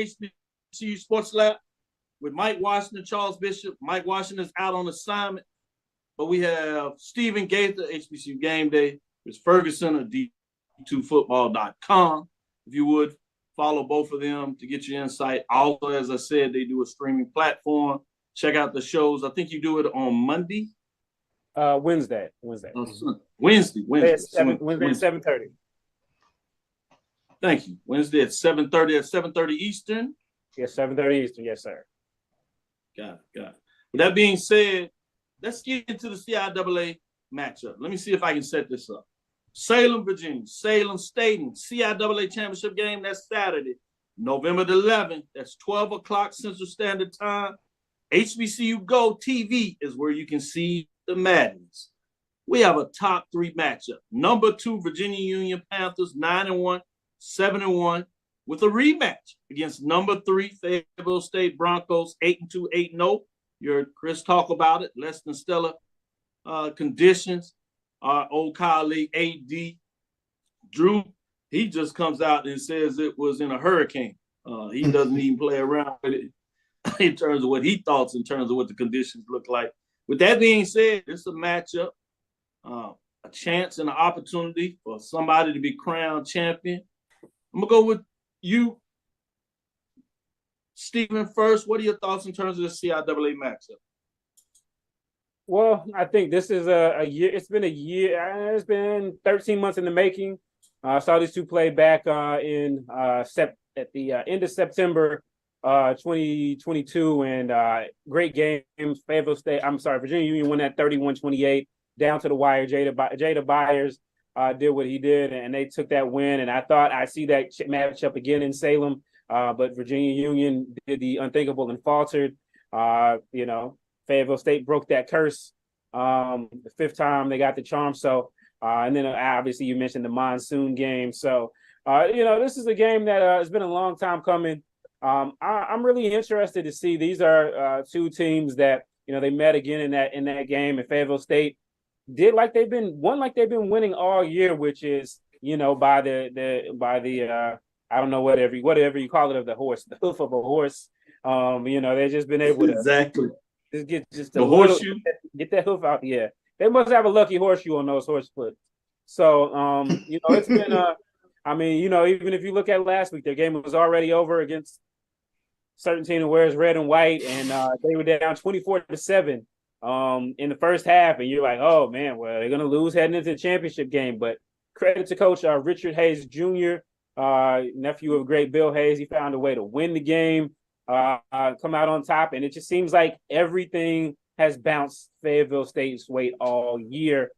HBCU Sports Lab with Mike Washington, Charles Bishop. Mike Washington is out on assignment, but we have Stephen Gaither, HBCU Game Day. There's Ferguson of D2Football.com. If you would follow both of them to get your insight. Also, as I said, they do a streaming platform. Check out the shows. I think you do it on Monday. Wednesday. Wednesday at 7:30. Thank you. Wednesday at 7:30 at 7:30 Eastern. Yes, 7:30 Eastern. Yes, sir. Got it. With that being said, let's get into the CIAA matchup. Let me see if I can set this up. Salem, Virginia. Salem Stadium. CIAA championship game. That's Saturday, November the 11th. That's 12 o'clock Central Standard Time. HBCU Go TV is where you can see the madness. We have a top three matchup. Number 2, Virginia Union Panthers, 9-1, 7-1, with a rematch against number 3, Fayetteville State Broncos, 8-2, 8-0. You heard Chris talk about it. Less than stellar conditions. Our old colleague, A.D. Drew, he just comes out and says it was in a hurricane. He doesn't even play around with it in terms of what he thought, in terms of what the conditions look like. With that being said, it's a matchup, a chance and an opportunity for somebody to be crowned champion. I'm going to go with you, Stephen, first. What are your thoughts in terms of the CIAA matchup? Well, I think this is a year. It's been a year. It's been 13 months in the making. I saw these two play back at the end of September 2022, and great games. Virginia Union won that 31-28 down to the wire. Jada Byers did what he did, and they took that win. And I thought I see that matchup again in Salem, but Virginia Union did the unthinkable and faltered. Fayetteville State broke that curse the 5th time they got the charm. So, and then obviously you mentioned the monsoon game. So, this is a game that has been a long time coming. I'm really interested to see. These are two teams that they met again in that game, and Fayetteville State did like they've been winning all year, which is by the I don't know whatever you call it, of the horse, the hoof of a horse. They've just been able to exactly get the horseshoe, get that hoof out. Yeah, they must have a lucky horseshoe on those horse foot. So it's been even if you look at last week, their game was already over against certain team that wears red and white, and they were down 24-7 in the first half, and you're like, oh man, well, they're gonna lose heading into the championship game. But credit to Coach Richard Hayes Jr. nephew of great Bill Hayes. He found a way to win the game, come out on top, and it just seems like everything has bounced Fayetteville State's way all year.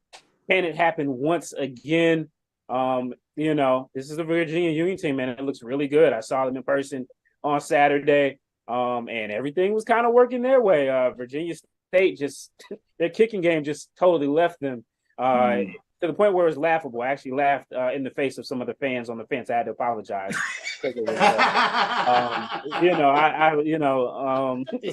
Can it happen once again? This is a Virginia Union team, and it looks really good. I saw them in person on Saturday, and everything was kind of working their way. Virginia State their kicking game just totally left them to the point where it was laughable. I actually laughed in the face of some of the fans on the fence. I had to apologize.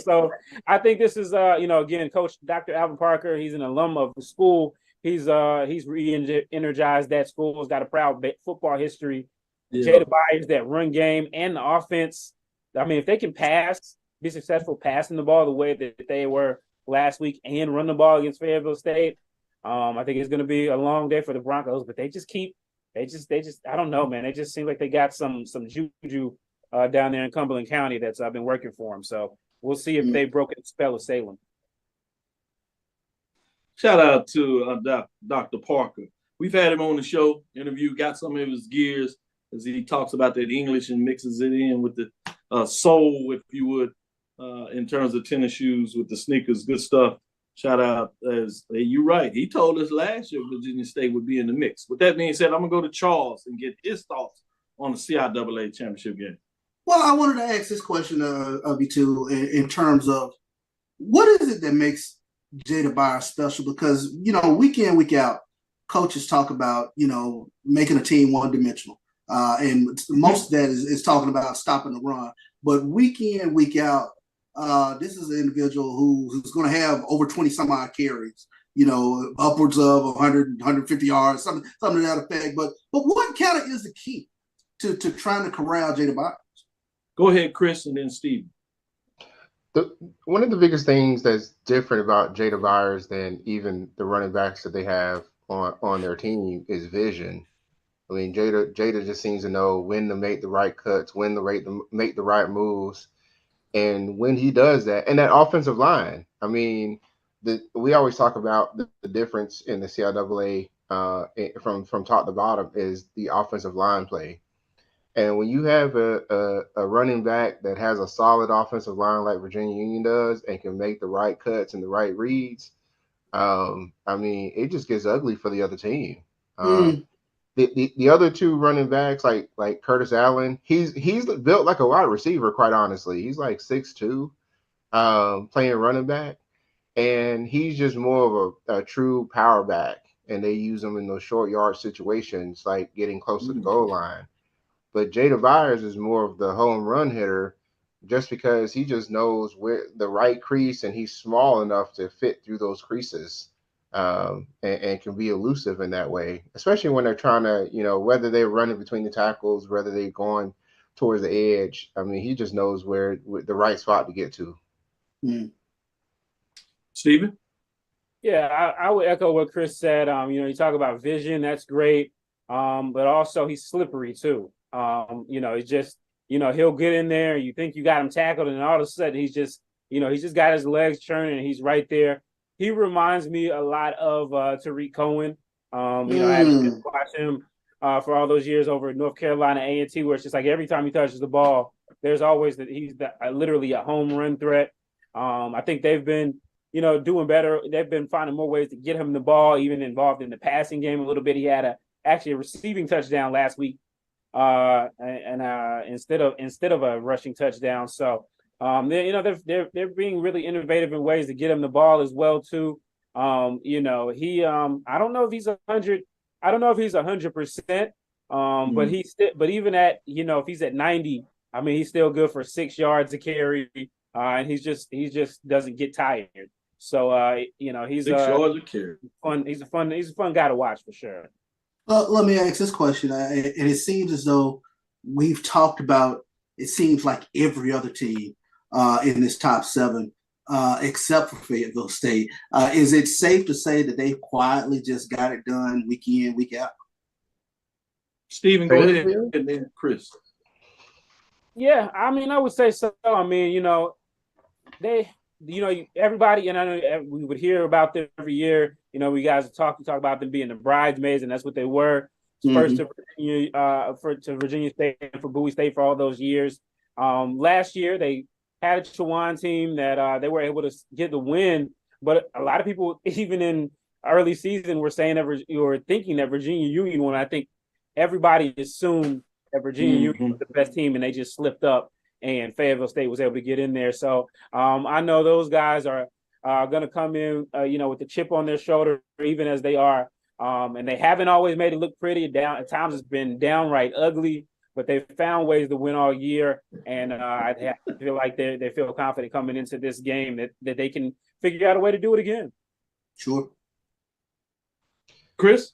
So I think this is, again, Coach Dr. Alvin Parker. He's an alum of the school. He's re-energized that school. He's got a proud football history. Yeah. Jada Byers, that run game and the offense. I mean, if they can be successful passing the ball the way that they were last week and run the ball against Fayetteville State, I think it's going to be a long day for the Broncos. But they just I don't know, man. They just seem like they got some juju down there in Cumberland County that's been working for them. So we'll see if they've broken the spell of Salem. Shout out to Dr. Parker. We've had him on the show, interview, got some of his gears as he talks about that English and mixes it in with the soul, if you would, in terms of tennis shoes with the sneakers. Good stuff. Shout out. You're right. He told us last year Virginia State would be in the mix. With that being said, I'm going to go to Charles and get his thoughts on the CIAA championship game. Well, I wanted to ask this question of you two in terms of what is it that makes Jada Byers special? Because, week in, week out, coaches talk about, making a team one-dimensional. And most of that is talking about stopping the run. But week in, week out, this is an individual who's going to have over 20 some odd carries, upwards of 100, 150 yards, something to that effect. But what kind of is the key to trying to corral Jada Byers? Go ahead, Chris, and then Steve. One of the biggest things that's different about Jada Byers than even the running backs that they have on their team is vision. I mean, Jada just seems to know when to make the right cuts, when to make the right moves. And when he does that, and that offensive line, I mean, we always talk about the difference in the CIAA from top to bottom is the offensive line play. And when you have a running back that has a solid offensive line like Virginia Union does and can make the right cuts and the right reads, I mean, it just gets ugly for the other team. The other two running backs, like Curtis Allen, he's built like a wide receiver, quite honestly. He's like 6'2", playing running back, and he's just more of a true power back. And they use him in those short yard situations, like getting close to the goal line. But Jada Byers is more of the home run hitter, just because he just knows where the right crease, and he's small enough to fit through those creases. And can be elusive in that way, especially when they're trying to, whether they're running between the tackles, whether they're going towards the edge. I mean, he just knows where the right spot to get to. Steven? Yeah, I would echo what Chris said. You talk about vision, that's great. But also he's slippery too. He's just, he'll get in there, you think you got him tackled, and all of a sudden he's just got his legs churning and he's right there. He reminds me a lot of Tariq Cohen. I had to watch him for all those years over at North Carolina A&T, where it's just like every time he touches the ball, there's always he's literally a home run threat. I think they've been, doing better. They've been finding more ways to get him the ball, even involved in the passing game a little bit. He had actually a receiving touchdown last week, instead of a rushing touchdown. So. They're being really innovative in ways to get him the ball as well too. I don't know if he's 100. I don't know if he's 100%. But even at if he's at 90, I mean he's still good for 6 yards a carry. And he just doesn't get tired. So he's 6 yards a carry. He's a fun guy to watch for sure. Let me ask this question, and it seems as though we've talked about. It seems like every other team in this top 7, except for Fayetteville State. Is it safe to say that they quietly just got it done week in, week out? Stephen, go ahead, and then Chris. Yeah, I mean, I would say so. I mean, everybody, and I know we would hear about them every year. We guys talk about them being the bridesmaids, and that's what they were first to Virginia, to Virginia State and for Bowie State for all those years. Last year they had a Chowan team that they were able to get the win, but a lot of people, even in early season, were saying that you were thinking that Virginia Union won. I think everybody assumed that Virginia Union was the best team, and they just slipped up, and Fayetteville State was able to get in there. So I know those guys are going to come in, with the chip on their shoulder, even as they are. And they haven't always made it look pretty. At times it's been downright ugly, but they've found ways to win all year. And I feel like they feel confident coming into this game that they can figure out a way to do it again. Sure. Chris?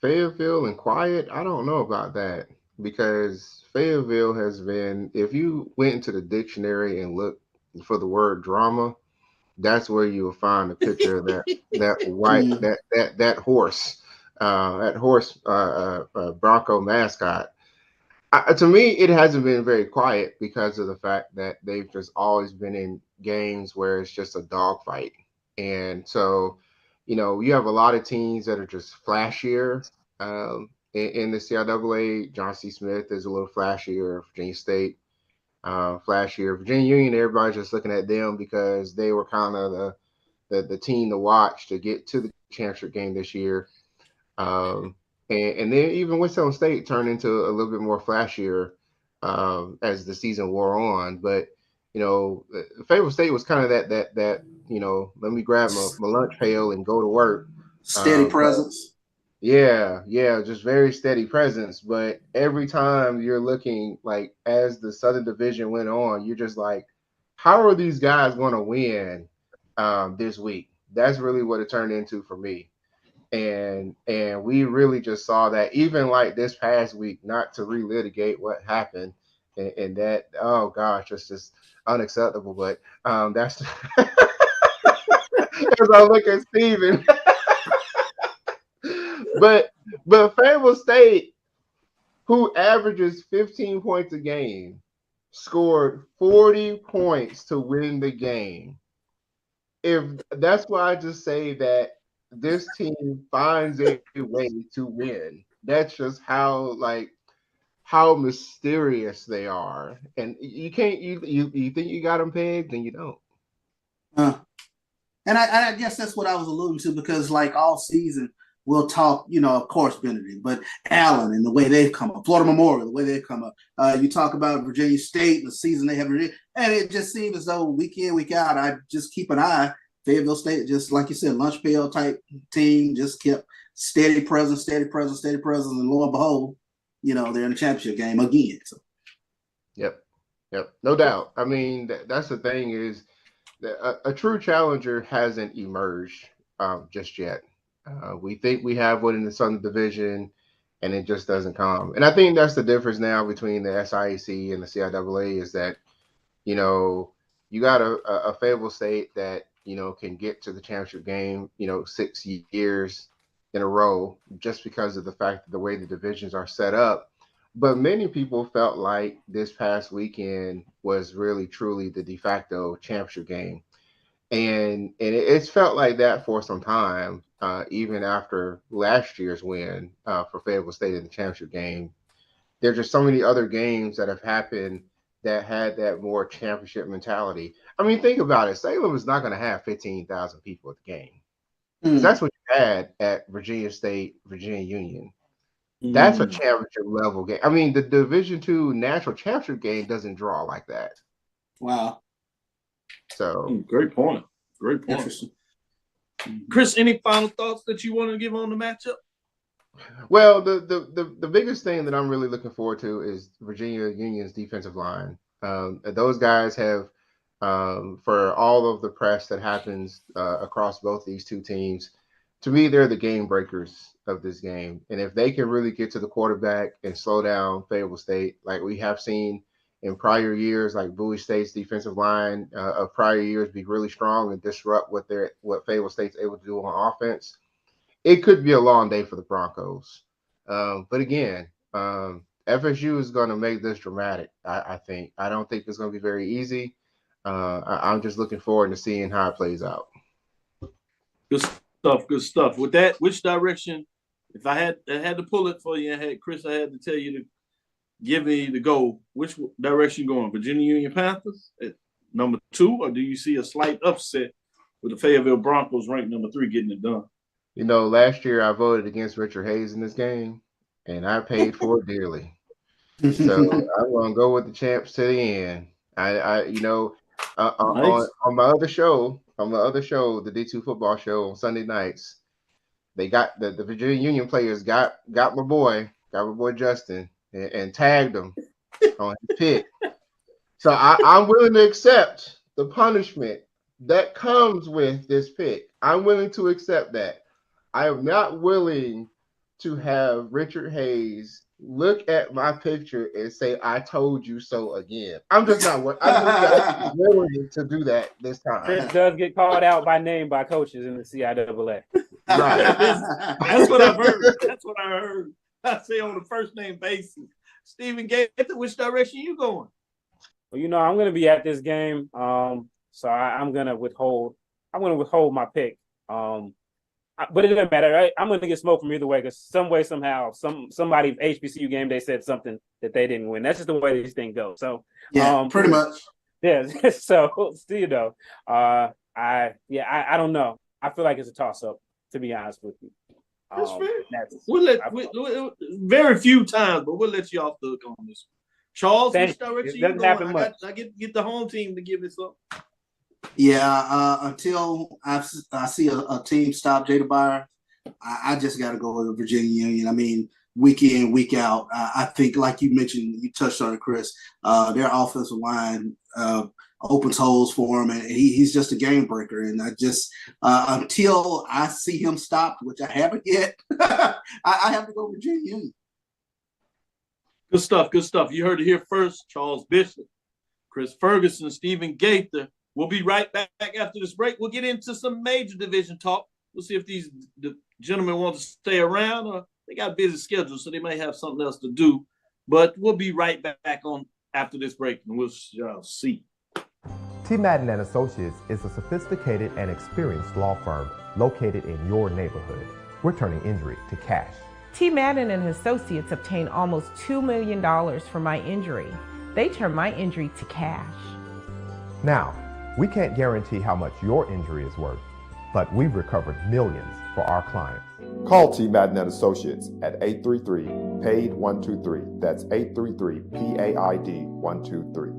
Fayetteville and quiet, I don't know about that, because Fayetteville has been, if you went into the dictionary and looked for the word drama, that's where you will find a picture of that white that horse Bronco mascot. To me, it hasn't been very quiet because of the fact that they've just always been in games where it's just a dogfight, and so you have a lot of teams that are just flashier. In the CIAA, John C. Smith is a little flashier. Virginia State, flashier. Virginia Union, everybody's just looking at them because they were kind of the team to watch to get to the championship game this year. And then even Winston State turned into a little bit more flashier as the season wore on. But Fayetteville State was kind of that let me grab my lunch pail and go to work. Steady presence. Yeah, just very steady presence. But every time you're looking, like, as the Southern Division went on, you're just like, how are these guys going to win this week? That's really what it turned into for me. And we really just saw that, even like this past week, not to relitigate what happened, and that, oh gosh, it's just unacceptable. But that's as I look at Steven. But Fayetteville State, who averages 15 points a game, scored 40 points to win the game. If that's why I just say that this team finds a way to win. That's just how mysterious they are. And you can't you think you got them pegged, and you don't. And I guess that's what I was alluding to, because like all season we'll talk, of course, Benedict, but Allen and the way they've come up, Florida Memorial, the way they've come up. You talk about Virginia State and the season they have, and it just seems as though week in, week out, I just keep an eye. Fayetteville State, just like you said, lunch pail type team, just kept steady presence, and lo and behold, they're in the championship game again. So. Yep, no doubt. I mean, that's the thing is that a true challenger hasn't emerged just yet. We think we have one in the Southern Division, and it just doesn't come. And I think that's the difference now between the SIAC and the CIAA is that, you got a Fayetteville State that, can get to the championship game, 6 years in a row, just because of the fact that the way the divisions are set up. But many people felt like this past weekend was really, truly the de facto championship game. And it's felt like that for some time, even after last year's win for Fayetteville State in the championship game. There's just so many other games that have happened that had that more championship mentality. I mean, think about it. Salem is not going to have 15,000 people at the game. That's what you had at Virginia State, Virginia Union. That's a championship level game. I mean, the Division II national championship game doesn't draw like that. Wow. So great point. Interesting. Chris, any final thoughts that you want to give on the matchup? Well, the biggest thing that I'm really looking forward to is Virginia Union's defensive line. Those guys have, for all of the press that happens across both these two teams, to me, they're the game breakers of this game. And if they can really get to the quarterback and slow down Fayetteville State, like we have seen in prior years, like Bowie State's defensive line of prior years be really strong and disrupt what Fayetteville State's able to do on offense, it could be a long day for the Broncos. But again, FSU is going to make this dramatic, I think. I don't think it's going to be very easy. I'm just looking forward to seeing how it plays out. Good stuff. With that, which direction If I had to pull it for you, Chris, I had to tell you to give me the go. Which direction you going? Virginia Union Panthers at number 2, or do you see a slight upset with the Fayetteville Broncos ranked number 3 getting it done? You know, last year I voted against Richard Hayes in this game, and I paid for it dearly. So I'm gonna go with the champs to the end. Nice. On my other show, the D2 football show on Sunday nights, they got the Virginia Union players got my boy Justin and tagged him on his pick. So I'm willing to accept the punishment that comes with this pick. I'm willing to accept that. I am not willing to have Richard Hayes look at my picture and say, "I told you so" again. I'm just not willing to do that this time. Chris does get called out by name by coaches in the CIAA. Right. That's what I've heard. I say on the first name basis. Stephen Gaither, which direction you going? Well, I'm going to be at this game, so I'm going to withhold. I'm going to withhold my pick. But it doesn't matter, right? I'm going to get smoked from either way because some way, somehow, somebody HBCU game day said something that they didn't win. That's just the way these things go. So yeah, pretty much. Yeah. So I don't know. I feel like it's a toss up, to be honest with you. That's fair. Very few times, but we'll let you off the hook on this. Charles, which direction you going? I get the home team to give this up. Yeah, until I see a team stop Jada Byers, I just got to go with the Virginia Union. I mean, week in, week out, I think, like you mentioned, you touched on it, Chris, their offensive line opens holes for him, and he's just a game breaker. And I just, until I see him stopped, which I haven't yet, I have to go Virginia Union. Good stuff. You heard it here first. Charles Bishop, Chris Ferguson, Stephen Gaither. We'll be right back after this break. We'll get into some major division talk. We'll see if the gentlemen want to stay around, or they got a busy schedule, so they may have something else to do. But we'll be right back on after this break, and we'll see. T. Madden & Associates is a sophisticated and experienced law firm located in your neighborhood. We're turning injury to cash. T. Madden & Associates obtained almost $2 million for my injury. They turned my injury to cash. Now, we can't guarantee how much your injury is worth, but we've recovered millions for our clients. Call T. Madden & Associates at 833-PAID-123. That's 833-PAID-123.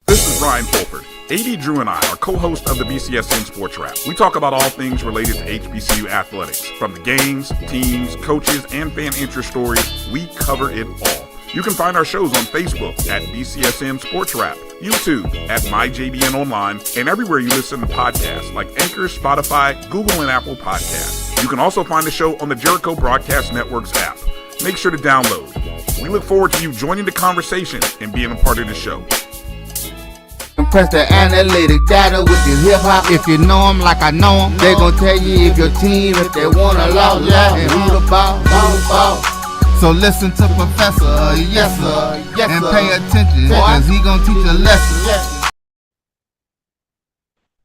This is Ryan Fulford. AD Drew and I are co-hosts of the BCSN Sports Wrap. We talk about all things related to HBCU athletics. From the games, teams, coaches, and fan interest stories, we cover it all. You can find our shows on Facebook at BCSN Sports Wrap, YouTube at MyJBN Online, and everywhere you listen to podcasts like Anchor, Spotify, Google, and Apple Podcasts. You can also find the show on the Jericho Broadcast Network's app. Make sure to download. We look forward to you joining the conversation and being a part of the show. Press the analytic data with your hip hop. If you know them like I know them, they gon' tell you if your team, if they wanna loud, and who the ball. So listen to Professor, yes sir, and pay attention, cause he gon' teach a lesson.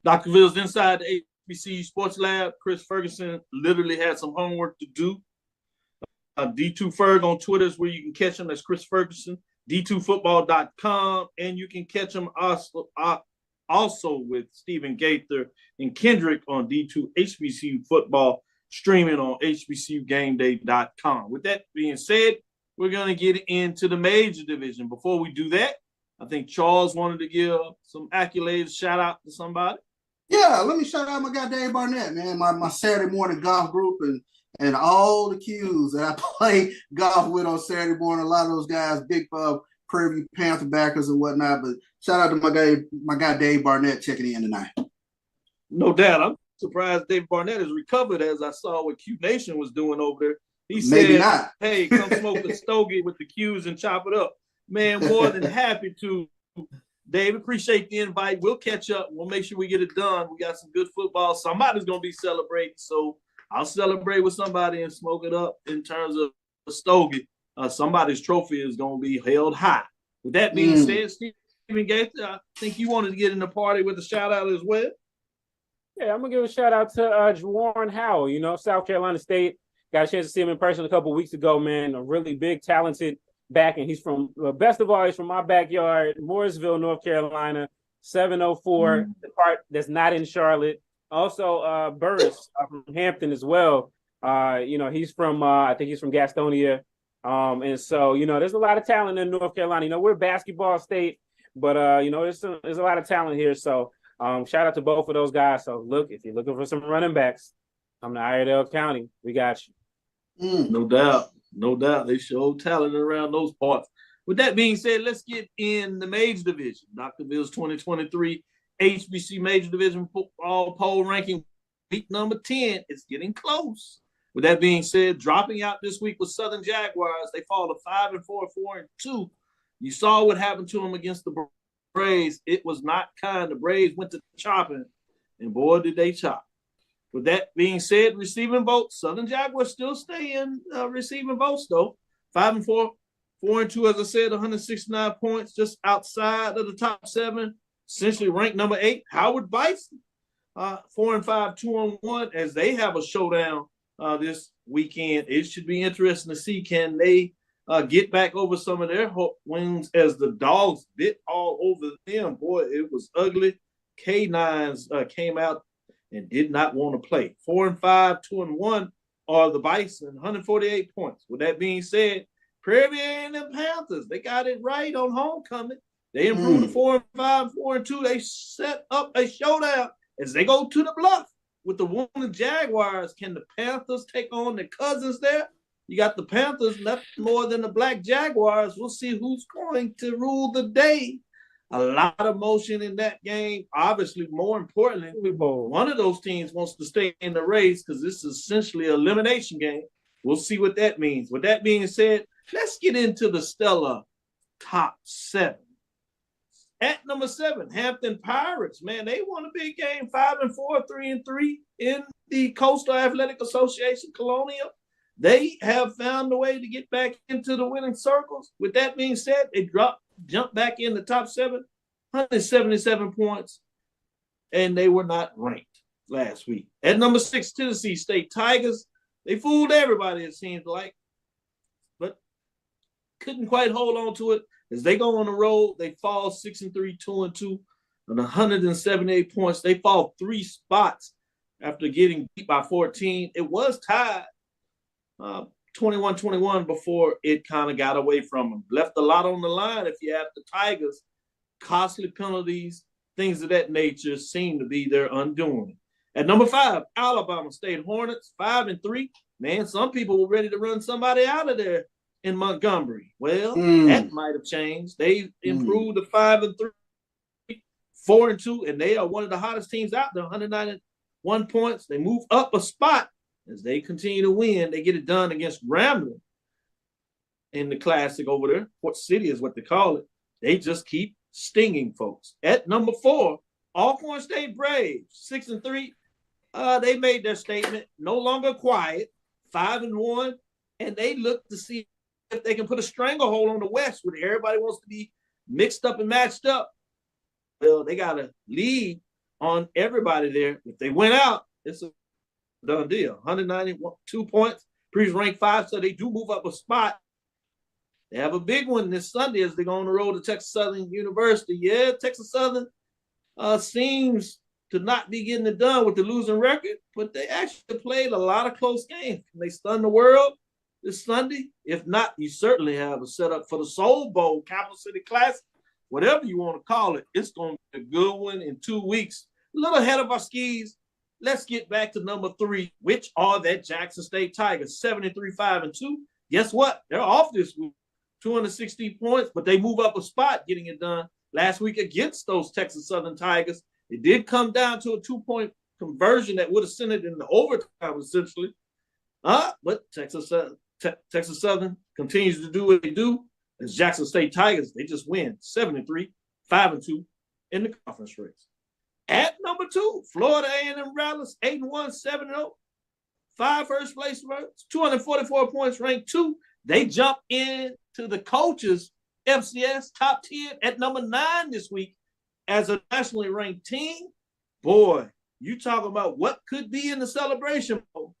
Dr. Ville's inside the HBCU Sports Lab. Chris Ferguson literally had some homework to do. D2 Ferg on Twitter is where you can catch him. That's Chris Ferguson. D2football.com, and you can catch them also with Stephen Gaither and Kendrick on D2 HBCU football, streaming on HBCUGameDay.com. With that being said, we're going to get into the major division. Before we do that, I think Charles wanted to give some accolades, shout out to somebody. Yeah, let me shout out my guy Dave Barnett, man, my Saturday morning golf group, and all the Qs that I play golf with on Saturday morning. A lot of those guys, big Prairie View Panther backers and whatnot. But shout out to my guy Dave Barnett checking in tonight. No doubt. I'm surprised Dave Barnett has recovered, as I saw what Q Nation was doing over there. He Maybe said, not. hey, come smoke a stogie with the Qs and chop it up. Man, more than happy to. Dave, appreciate the invite. We'll catch up. We'll make sure we get it done. We got some good football. Somebody's going to be celebrating, so I'll celebrate with somebody and smoke it up in terms of a stogie. Somebody's trophy is going to be held high. With that being said, Stephen Gaither, I think you wanted to get in the party with a shout-out as well. Yeah, I'm gonna give a shout out to Juwan Howell. You know, South Carolina State. Got a chance to see him in person a couple of weeks ago. Man, a really big, talented back, and he's from best of all, he's from my backyard, Morrisville, North Carolina, 704. The part that's not in Charlotte. Also, Burris from Hampton as well. You know, he's from I think he's from Gastonia. And so, you know, there's a lot of talent in North Carolina. You know, we're a basketball state, but you know, there's a lot of talent here. So shout out to both of those guys. So look, if you're looking for some running backs, come to Iredell County. We got you. No doubt. No doubt. They show talent around those parts. With that being said, let's get in the major division. Dr. Bill's 2023 HBC Major Division Football Poll Ranking, week number 10. It's getting close. With that being said, dropping out this week with Southern Jaguars. They fall to 5-4, 4-2. You saw what happened to them against the Braves. It was not kind. The Braves went to chopping, and boy, did they chop. With that being said, receiving votes, Southern Jaguars still stay in receiving votes, though. 5-4, 4-2, as I said, 169 points, just outside of the top 7. Essentially ranked number 8, Howard Bison. 4-5, 2-1, as they have a showdown this weekend. It should be interesting to see, can they get back over some of their wins as the Dogs bit all over them. Boy, it was ugly. K9s came out and did not want to play. 4-5, 2-1 are the Bison, 148 points. With that being said, Prairie and the Panthers, they got it right on homecoming. They improved to 4-5, 4-2. They set up a showdown as they go to the Bluff with the wounded Jaguars. Can the Panthers take on their cousins there? You got the Panthers, nothing more than the Black Jaguars. We'll see who's going to rule the day. A lot of motion in that game. Obviously, more importantly, one of those teams wants to stay in the race because this is essentially an elimination game. We'll see what that means. With that being said, let's get into the stellar top 7. At number 7, Hampton Pirates. Man, they won a big game, 5-4, 3-3 in the Coastal Athletic Association Colonial. They have found a way to get back into the winning circles. With that being said, they jumped back in the top 7, 177 points, and they were not ranked last week. At number 6, Tennessee State Tigers. They fooled everybody, it seems like, but couldn't quite hold on to it. As they go on the road, they fall 6-3, 2-2, and 178 points. They fall 3 spots after getting beat by 14. It was tied 21-21 before it kind of got away from them. Left a lot on the line if you have the Tigers. Costly penalties, things of that nature seem to be their undoing. At number 5, Alabama State Hornets, 5-3. Man, some people were ready to run somebody out of there in Montgomery. Well, that might have changed. They improved to 5-3, 4-2, and they are one of the hottest teams out there, 191 points. They move up a spot as they continue to win. They get it done against Grambling in the Classic over there. Port City is what they call it. They just keep stinging folks. At number 4, Alcorn State Braves, 6-3. They made their statement, no longer quiet, 5-1, and they look to see if they can put a stranglehold on the West where everybody wants to be mixed up and matched up. Well, they got a lead on everybody there. If they win out, it's a done deal. 192 points, Breeze ranked 5, so they do move up a spot. They have a big one this Sunday as they go on the road to Texas Southern University. Yeah, Texas Southern seems to not be getting it done with the losing record, but they actually played a lot of close games. They stunned the world this Sunday. If not, you certainly have a setup for the Soul Bowl, Capital City Classic, whatever you want to call it. It's going to be a good one in 2 weeks. A little ahead of our skis. Let's get back to number 3, which are that Jackson State Tigers, 73, 5-2. Guess what? They're off this week, 260 points, but they move up a spot getting it done last week against those Texas Southern Tigers. It did come down to a 2-point conversion that would have sent it in the overtime, essentially. But Texas Southern continues to do what they do. As Jackson State Tigers, they just win 73, 5-2 in the conference race. At number 2, Florida A&M Rattlers, 8-1, 7-0. 5 first place, 244 points, ranked 2. They jump into the coaches' FCS top 10 at number 9 this week as a nationally ranked team. Boy, you talk about what could be in the celebration bowl.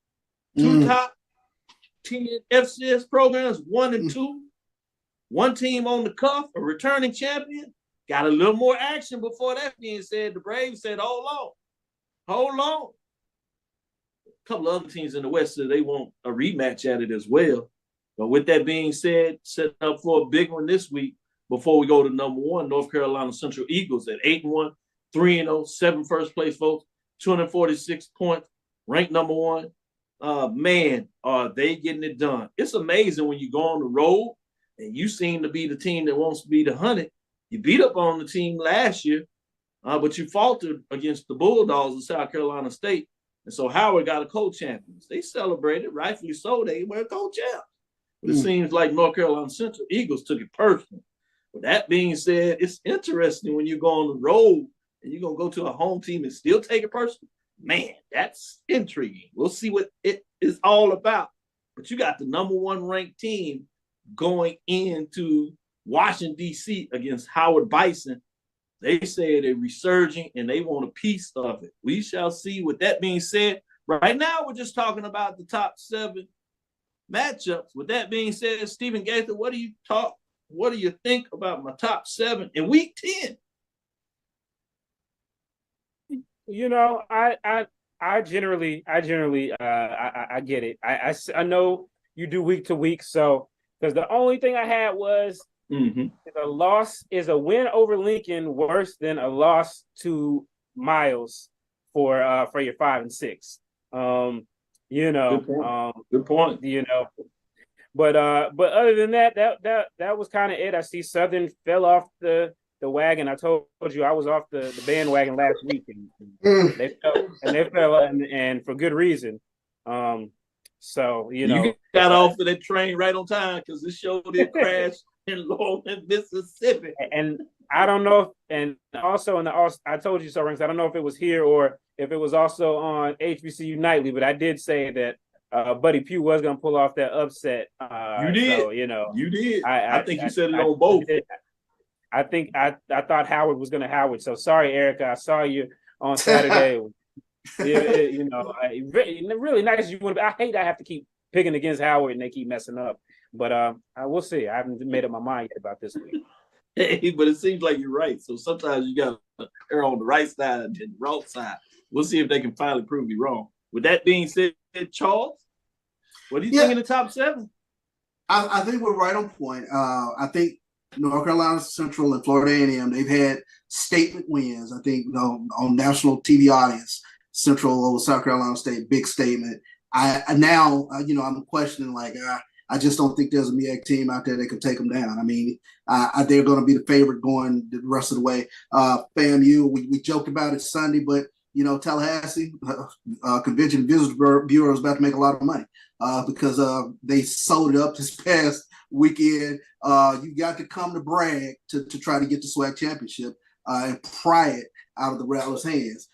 Two top 10 FCS programs, 1 and 2. One team on the cuff, a returning champion. Got a little more action before that being said. The Braves said, hold on. A couple of other teams in the West said they want a rematch at it as well. But with that being said, setting up for a big one this week before we go to number 1, North Carolina Central Eagles at 8-1, 3-0, 7 first place votes, 246 points, ranked number 1. Man, are they getting it done. It's amazing when you go on the road and you seem to be the team that wants to be the hunted. You beat up on the team last year, but you faltered against the Bulldogs of South Carolina State. And so Howard got a co-champions. They celebrated, rightfully so. They were co-champs. But it seems like North Carolina Central Eagles took it personal. With that being said, it's interesting when you go on the road and you're going to go to a home team and still take it personal. Man, that's intriguing. We'll see what it is all about. But you got the number 1 ranked team going into Washington, D.C. against Howard Bison. They say they're resurging and they want a piece of it. We shall see. With that being said, right now we're just talking about the top 7 matchups. With that being said, Stephen Gaither, what do you think about my top 7 in week 10? You know, I generally I get it. I know you do week to week, so because the only thing I had was a loss is a win over Lincoln worse than a loss to Miles for your 5 and 6. Good point. You know, but other than that was kind of it. I see Southern fell off the wagon. I told you I was off the bandwagon last week, and they fell and for good reason. So you got off of that train right on time because this show did crash in Lawrence, Mississippi. And I don't know, and also I told you so, Ranks. I don't know if it was here or if it was also on HBCU Nightly, but I did say that Buddy Pugh was going to pull off that upset. You did. So, you did. I think you said it on both. I thought Howard was going to Howard. So sorry, Erica. I saw you on Saturday. Really nice. I hate I have to keep picking against Howard and they keep messing up. But I will see. I haven't made up my mind yet about this week. Hey, but it seems like you're right. So sometimes you got to err on the right side and the wrong side. We'll see if they can finally prove you wrong. With that being said, Charles, what do you think in the top 7? I think we're right on point. I think North Carolina Central and Florida A&M, they've had statement wins. I think on national TV audience, Central over South Carolina State, big statement. I'm questioning I just don't think there's a MEAC team out there that can take them down. I mean, they're going to be the favorite going the rest of the way. FAMU, we joked about it Sunday, but Tallahassee Convention Visitors Bureau is about to make a lot of money because they sold it up this past weekend. You got to come to Bragg to try to get the SWAC championship and pry it out of the Rattlers' hands.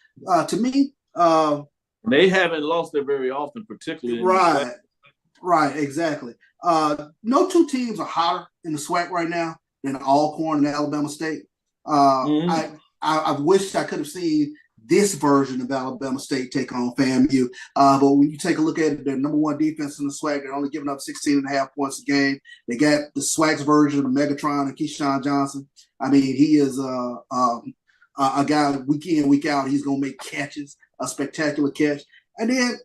To me, they haven't lost it very often, particularly. Right, exactly. No 2 teams are hotter in the SWAC right now than Alcorn and Alabama State. I wish I could have seen this version of Alabama State take on FAMU. But when you take a look at it, their number 1 defense in the SWAC, they're only giving up 16.5 points a game. They got the SWAC's version of Megatron and Keyshawn Johnson. I mean, he is a guy week in, week out. He's going to make catches, a spectacular catch. And then,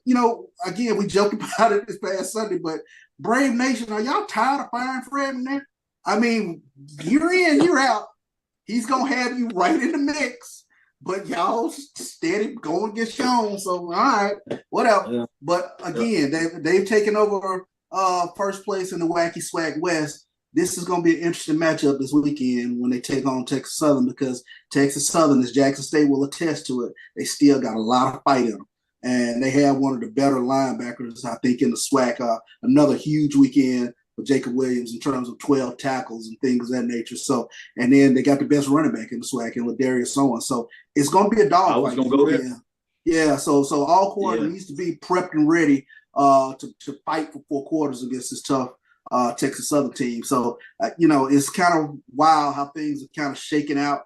again, we joked about it this past Sunday, but Brave Nation, are y'all tired of firing Fred in there? I mean, year in, year out, he's going to have you right in the mix. But y'all steady going to get shown. So, all right, whatever. Yeah. But again, they've taken over first place in the Wacky Swag West. This is going to be an interesting matchup this weekend when they take on Texas Southern because Texas Southern, as Jackson State will attest to it, they still got a lot of fight in them. And they have one of the better linebackers, I think, in the SWAC. Another huge weekend for Jacob Williams in terms of 12 tackles and things of that nature. So, and then they got the best running back in the SWAC in Ladarius Owens. So it's going to be a dog fight. I was going to go there. Yeah, so Alcorn needs to be prepped and ready to fight for 4 quarters against this tough Texas Southern team. So, it's kind of wild how things are kind of shaking out.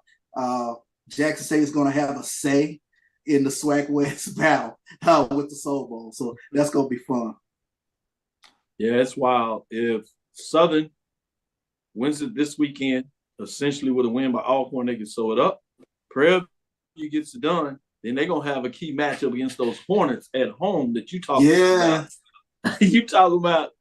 Jackson State is going to have a say in the SWAC West battle with the Soul Bowl. So that's going to be fun. Yeah, it's wild. If Southern wins it this weekend, essentially with a win by Alcorn, they can sew it up. Prairie View gets it done, then they're going to have a key matchup against those Hornets at home that you talking about. You talking about,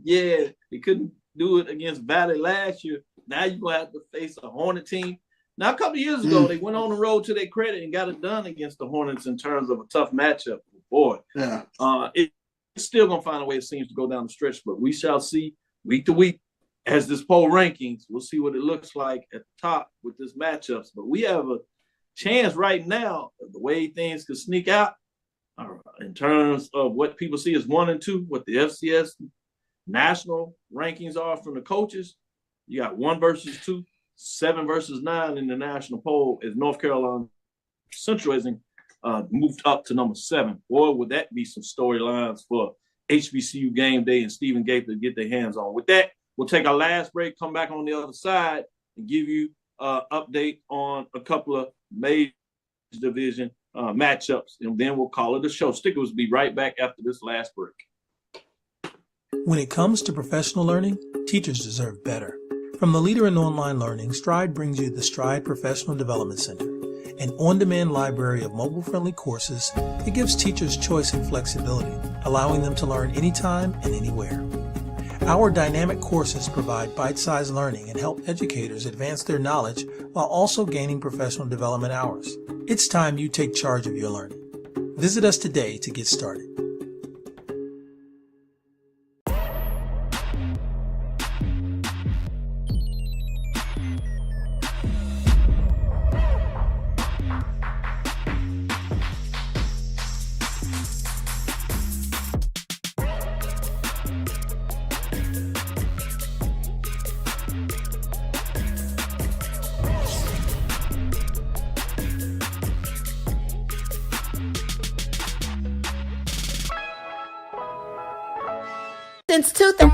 yeah, they couldn't do it against Valley last year. Now you're going to have to face a Hornet team. Now, a couple of years ago, they went on the road to their credit and got it done against the Hornets in terms of a tough matchup. Boy, it's still going to find a way, it seems, to go down the stretch, but we shall see week to week as this poll rankings. We'll see what it looks like at the top with this matchups. But we have a chance right now, the way things could sneak out in terms of what people see as 1 and 2, what the FCS national rankings are from the coaches. You got 1 versus 2. 7 versus 9 in the national poll as North Carolina Central has moved up to number 7. Boy, would that be some storylines for HBCU game day and Stephen Gaither to get their hands on. With that, we'll take our last break, come back on the other side, and give you an update on a couple of major division matchups, and then we'll call it a show. Stickers will be right back after this last break. When it comes to professional learning, teachers deserve better. From the leader in online learning, Stride brings you the Stride Professional Development Center, an on-demand library of mobile-friendly courses that gives teachers choice and flexibility, allowing them to learn anytime and anywhere. Our dynamic courses provide bite-sized learning and help educators advance their knowledge while also gaining professional development hours. It's time you take charge of your learning. Visit us today to get started.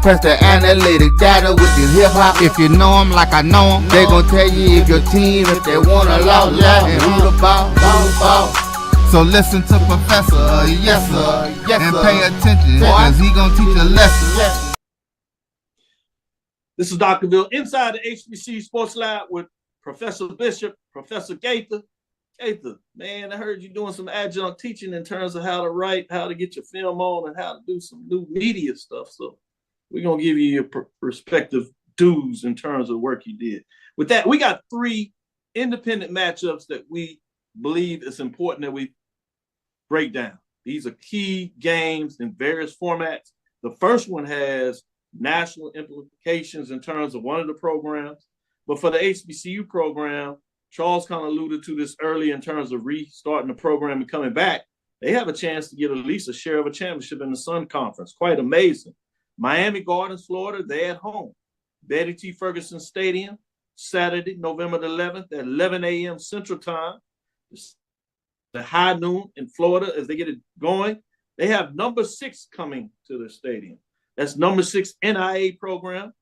Press the analytic data with the hip hop. If you know them like I know them, they gon' tell you if your team, if they want a lot, and who the ball. So listen to Professor, yes sir, and pay attention, cause he gon' teach a lesson. This is Dr. Bill inside the HBCU Sports Lab with Professor Bishop, Professor Gaither. Gaither, man, I heard you doing some adjunct teaching in terms of how to write, how to get your film on, and how to do some new media stuff. So we're going to give you your perspective dues in terms of the work you did. With that, we got 3 independent matchups that we believe it's important that we break down. These are key games in various formats. The first one has national implications in terms of one of the programs. But for the HBCU program, Charles kind of alluded to this early in terms of restarting the program and coming back. They have a chance to get at least a share of a championship in the Sun Conference. Quite amazing. Miami Gardens, Florida, they're at home. Betty T. Ferguson Stadium, Saturday, November the 11th at 11 a.m. Central Time. The high noon in Florida as they get it going. They have number 6 coming to the stadium. That's number 6 NIA program.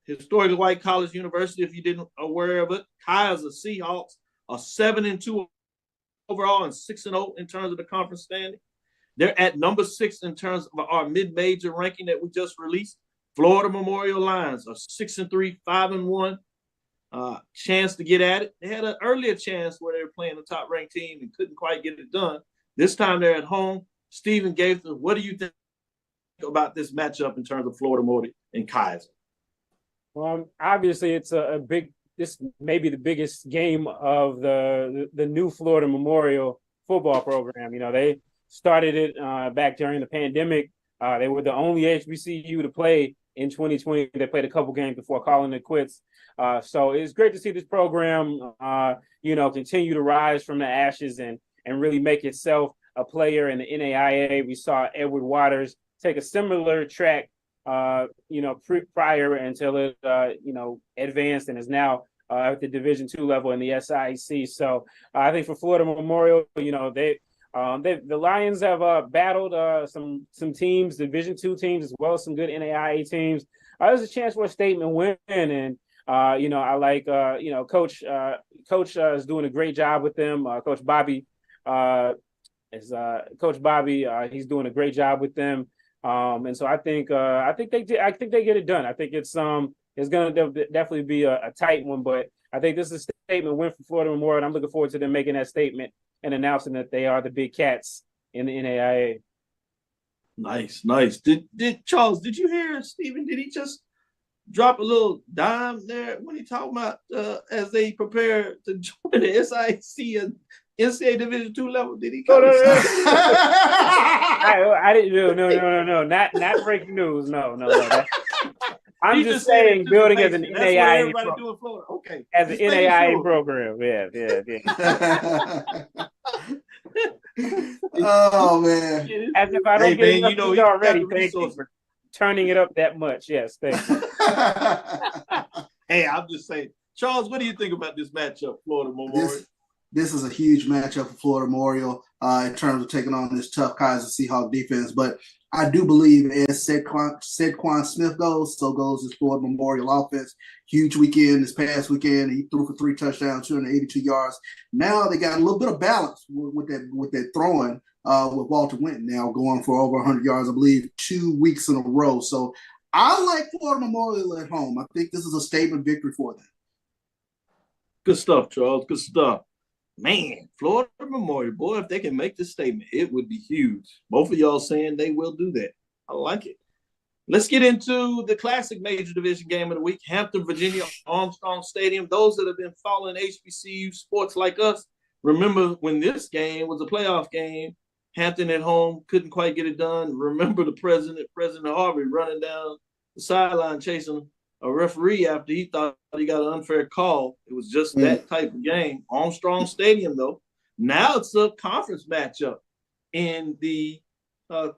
Historically White College University, if you didn't aware of it. Kaiser Seahawks are 7-2 overall and 6-0 in terms of the conference standing. They're at number 6 in terms of our mid-major ranking that we just released. Florida Memorial Lions are 6-3, 5-1. Chance to get at it. They had an earlier chance where they were playing a top-ranked team and couldn't quite get it done. This time they're at home. Stephen Gaither, what do you think about this matchup in terms of Florida Memorial and Kaiser? Well, obviously it's a big. This may be the biggest game of the new Florida Memorial football program. You know, they started it back during the pandemic. They were the only HBCU to play in 2020. They played a couple games before calling it quits. So it's great to see this program, continue to rise from the ashes and really make itself a player in the NAIA. We saw Edward Waters take a similar track, prior until it, advanced and is now at the Division II level in the SIAC. So I think for Florida Memorial, the Lions have battled some teams, Division II teams, as well as some good NAIA teams. There's a chance for a statement win, and I like Coach is doing a great job with them. Coach Bobby as Coach Bobby. He's doing a great job with them. And so I think they get it done. I think it's going to definitely be a tight one, but I think this is a statement win for Florida Memorial. And I'm looking forward to them making that statement and announcing that they are the big cats in the NAIA. Nice. Did Charles? Did you hear Stephen? Did he just drop a little dime there when he talking about as they prepare to join the SIC and NCAA Division II level? Did he come? No. I didn't. No. Not breaking news. No. I'm just saying, building as an NAIA program. Okay. As an NAIA program. Yeah. Oh man. As if I don't get enough already. Thank you for turning it up that much. Yes, thank you. Hey, I'm just saying. Charles, what do you think about this matchup, Florida Memorial? This is a huge matchup for Florida Memorial in terms of taking on this tough Kaiser Seahawks defense. But I do believe as Saquon Smith goes, so goes this Florida Memorial offense. Huge weekend this past weekend. He threw for 3 touchdowns, 282 yards. Now they got a little bit of balance with that throwing with Walter Winton now going for over 100 yards, I believe, 2 weeks in a row. So I like Florida Memorial at home. I think this is a statement victory for them. Good stuff, Charles. Good stuff. Man, Florida Memorial, boy, if they can make this statement, it would be huge. Both of y'all saying they will do that. I like it. Let's get into the classic major division game of the week, Hampton, Virginia, Armstrong Stadium. Those that have been following HBCU sports like us, remember when this game was a playoff game, Hampton at home couldn't quite get it done. Remember the President Harvey running down the sideline chasing a referee after he thought he got an unfair call. It was just that type of game. Armstrong Stadium, though. Now it's a conference matchup in the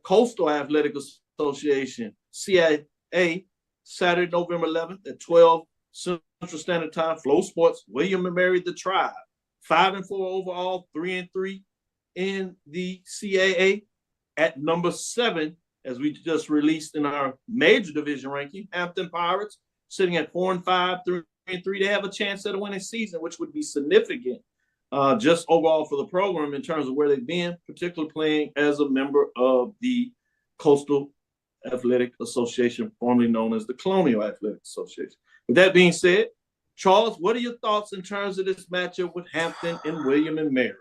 Coastal Athletic Association, CIA, Saturday, November 11th at 12 Central Standard Time. Flow Sports, William and Mary, the Tribe. 5-4 overall, 3-3 in the CAA. At number 7, as we just released in our major division ranking, Hampton Pirates, sitting at 4-5, 3-3. They have a chance at a winning season, which would be significant just overall for the program in terms of where they've been, particularly playing as a member of the Coastal Athletic Association, formerly known as the Colonial Athletic Association. With that being said, Charles, what are your thoughts in terms of this matchup with Hampton and William and Mary?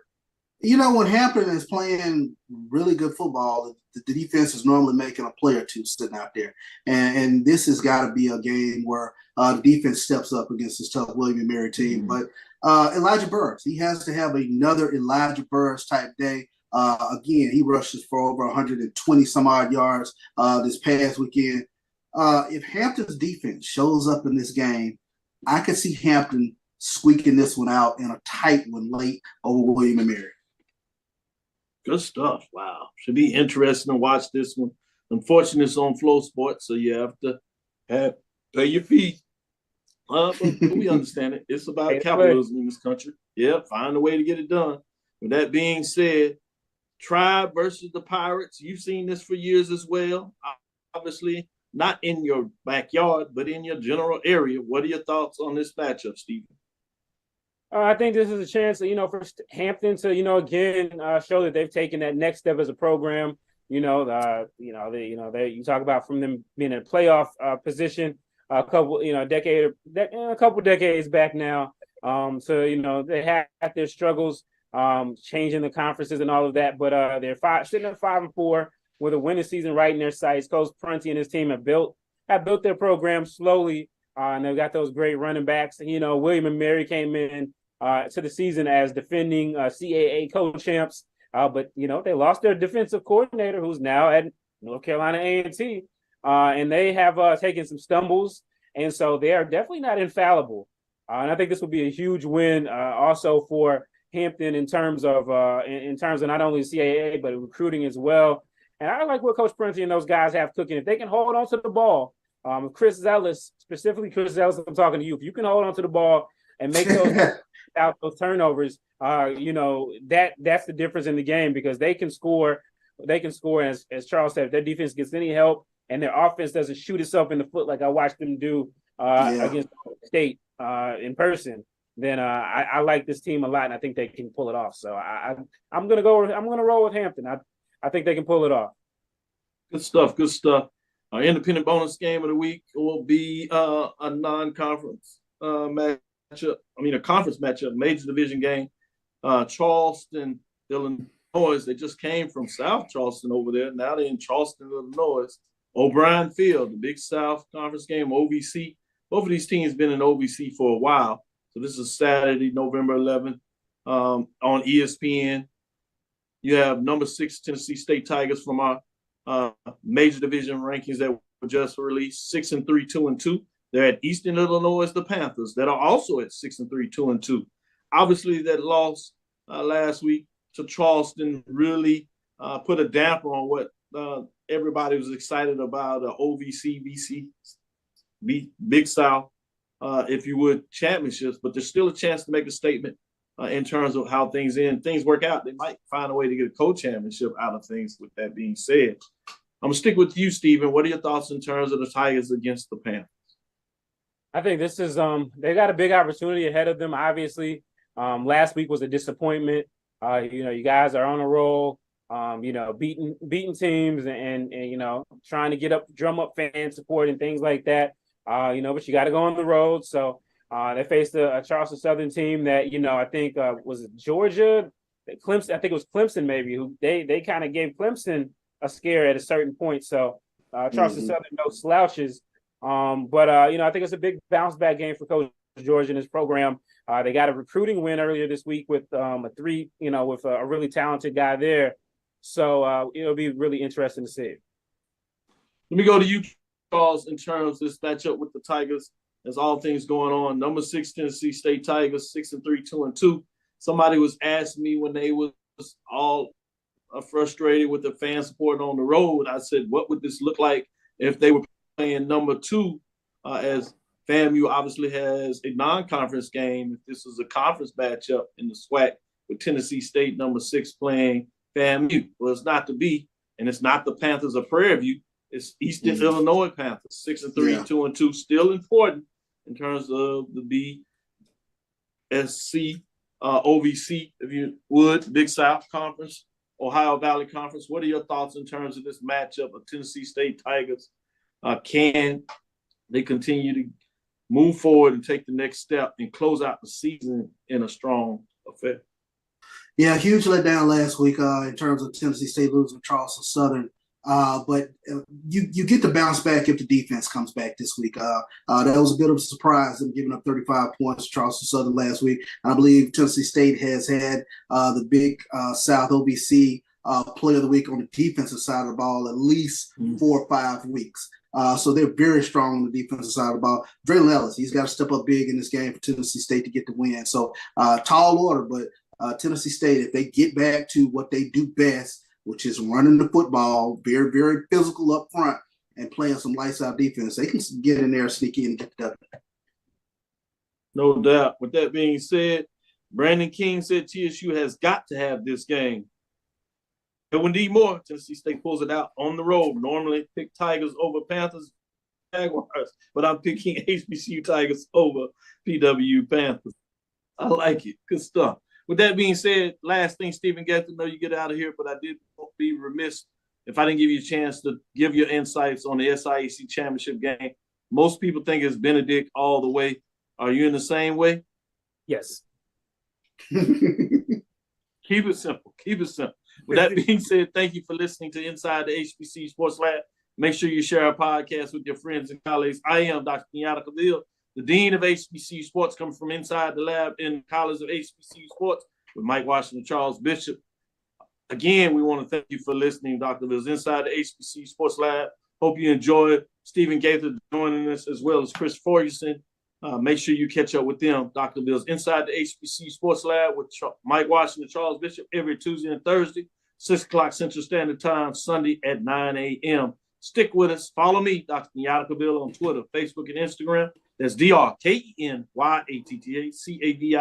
You know, when Hampton is playing really good football, the defense is normally making a play or two sitting out there. And this has got to be a game where the defense steps up against this tough William and Mary team. But Elijah Burris, he has to have another Elijah Burris type day. Again, he rushes for over 120 some odd yards this past weekend. If Hampton's defense shows up in this game, I could see Hampton squeaking this one out in a tight one late over William and Mary. Good stuff. Wow. Should be interesting to watch this one. Unfortunately, it's on Flow Sports, so you have to pay your fees. But we understand it. It's about capitalism in this country. Yeah, find a way to get it done. With that being said, Tribe versus the Pirates. You've seen this for years as well. Obviously, not in your backyard, but in your general area. What are your thoughts on this matchup, Stephen? I think this is a chance, for Hampton to, again, show that they've taken that next step as a program. You talk about from them being in a playoff position a couple decades back now. So they had their struggles, changing the conferences and all of that, but they're sitting at 5-4 with a winning season right in their sights. Coach Prunty and his team have built their program slowly. And they've got those great running backs. William and Mary came in to the season as defending CAA co-champs, but they lost their defensive coordinator, who's now at North Carolina A&T, and they have taken some stumbles, and so they are definitely not infallible. And I think this will be a huge win, also for Hampton in terms of not only CAA but recruiting as well. And I like what Coach Prunty and those guys have cooking. If they can hold on to the ball. Chris Ellis, I'm talking to you. If you can hold on to the ball and make those turnovers, that's the difference in the game, because they can score. They can score, as Charles said, if their defense gets any help and their offense doesn't shoot itself in the foot like I watched them do against State in person. then I like this team a lot, and I think they can pull it off. So I'm gonna roll with Hampton. I think they can pull it off. Good stuff. Good stuff. Our independent bonus game of the week will be a non-conference matchup. A conference matchup, major division game. Charleston, Illinois. They just came from South Charleston over there. Now they're in Charleston, Illinois. O'Brien Field, the Big South Conference game, OVC. Both of these teams been in OVC for a while. So this is Saturday, November 11th on ESPN. You have number 6 Tennessee State Tigers from our major division rankings that were just released, 6-3, 2-2. They're at Eastern Illinois, the Panthers, that are also at 6-3, 2-2. Obviously, that loss last week to Charleston really put a damper on what everybody was excited about, OVC, BC, Big South, if you would, championships. But there's still a chance to make a statement in terms of how things work out. They might find a way to get a co-championship out of things. With that being said, I'm going to stick with you, Stephen. What are your thoughts in terms of the Tigers against the Panthers? I think this is they got a big opportunity ahead of them. Obviously, last week was a disappointment. You guys are on a roll. Beating teams and trying to drum up fan support and things like that. But you got to go on the road. So they faced a Charleston Southern team that I think was Georgia, Clemson. I think it was Clemson maybe who they kind of gave Clemson a scare at a certain point. So Charleston Southern, no slouches. But I think it's a big bounce back game for Coach George and his program. They got a recruiting win earlier this week with with a really talented guy there. So it'll be really interesting to see. Let me go to you, Charles, in terms of this matchup with the Tigers. There's all things going on. Number 6 Tennessee State Tigers, 6-3, 2-2. Somebody was asking me when they was all frustrated with the fan support on the road. I said, what would this look like if they were playing number 2, as FAMU obviously has a non-conference game. If this is a conference matchup in the SWAC with Tennessee State number 6 playing FAMU. Well, it's not to be, and it's not the Panthers of Prairie View. It's Eastern Illinois Panthers, 6-3, 2-2. Still important in terms of the BSC, OVC, if you would, Big South Conference, Ohio Valley Conference. What are your thoughts in terms of this matchup of Tennessee State Tigers? Can they continue to move forward and take the next step and close out the season in a strong affair? Yeah, huge letdown last week in terms of Tennessee State losing to Charleston Southern. But you get to bounce back if the defense comes back this week. That was a bit of a surprise, them giving up 35 points to Charleston Southern last week. And I believe Tennessee State has had the Big South OVC Player of the Week on the defensive side of the ball at least 4 or 5 weeks. So they're very strong on the defensive side of the ball. Draylen Ellis, he's got to step up big in this game for Tennessee State to get the win. So tall order, but Tennessee State, if they get back to what they do best, which is running the football, very, very physical up front, and playing some lights out defense, they can get in there, sneak in, and get the W. No doubt. With that being said, Brandon King said TSU has got to have this game. And when D. Moore, Tennessee State pulls it out on the road. Normally pick Tigers over Panthers, Jaguars, but I'm picking HBCU Tigers over PW Panthers. I like it. Good stuff. With that being said, last thing, Stephen Gath, I know you get out of here, but I did be remiss if I didn't give you a chance to give your insights on the SIAC championship game. Most people think it's Benedict all the way. Are you in the same way? Yes. Keep it simple. Keep it simple. With that being said, thank you for listening to Inside the HBCU Sports Lab. Make sure you share our podcast with your friends and colleagues. I am Dr. Kenyatta, the Dean of HBCU Sports, coming from inside the lab in the College of HBCU Sports with Mike Washington, Charles Bishop. Again, we want to thank you for listening, Dr. Liz, inside the HBCU Sports Lab. Hope you enjoyed Stephen Gaither joining us, as well as Chris Ferguson. Make sure you catch up with them, Dr. Bills, inside the HBCU Sports Lab with Mike Washington, Charles Bishop, every Tuesday and Thursday, 6 o'clock Central Standard Time, Sunday at 9 a.m. Stick with us. Follow me, Dr. Kenyatta Cavil, on Twitter, Facebook, and Instagram. That's DrKenyattacavil.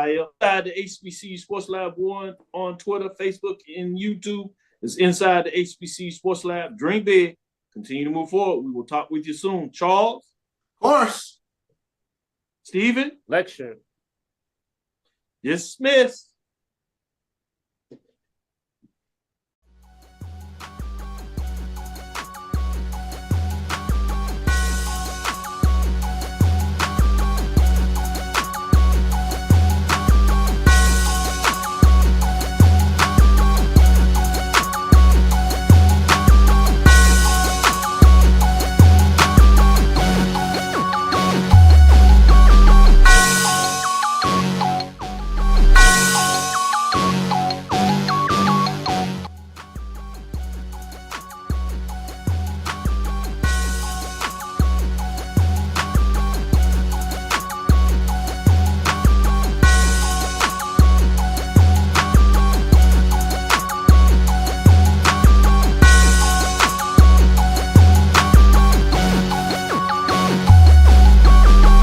Inside the HBCU Sports Lab 1 on Twitter, Facebook, and YouTube. It's Inside the HBCU Sports Lab. Dream big. Continue to move forward. We will talk with you soon. Charles? Of course. Stephen? Lecture. Dismissed.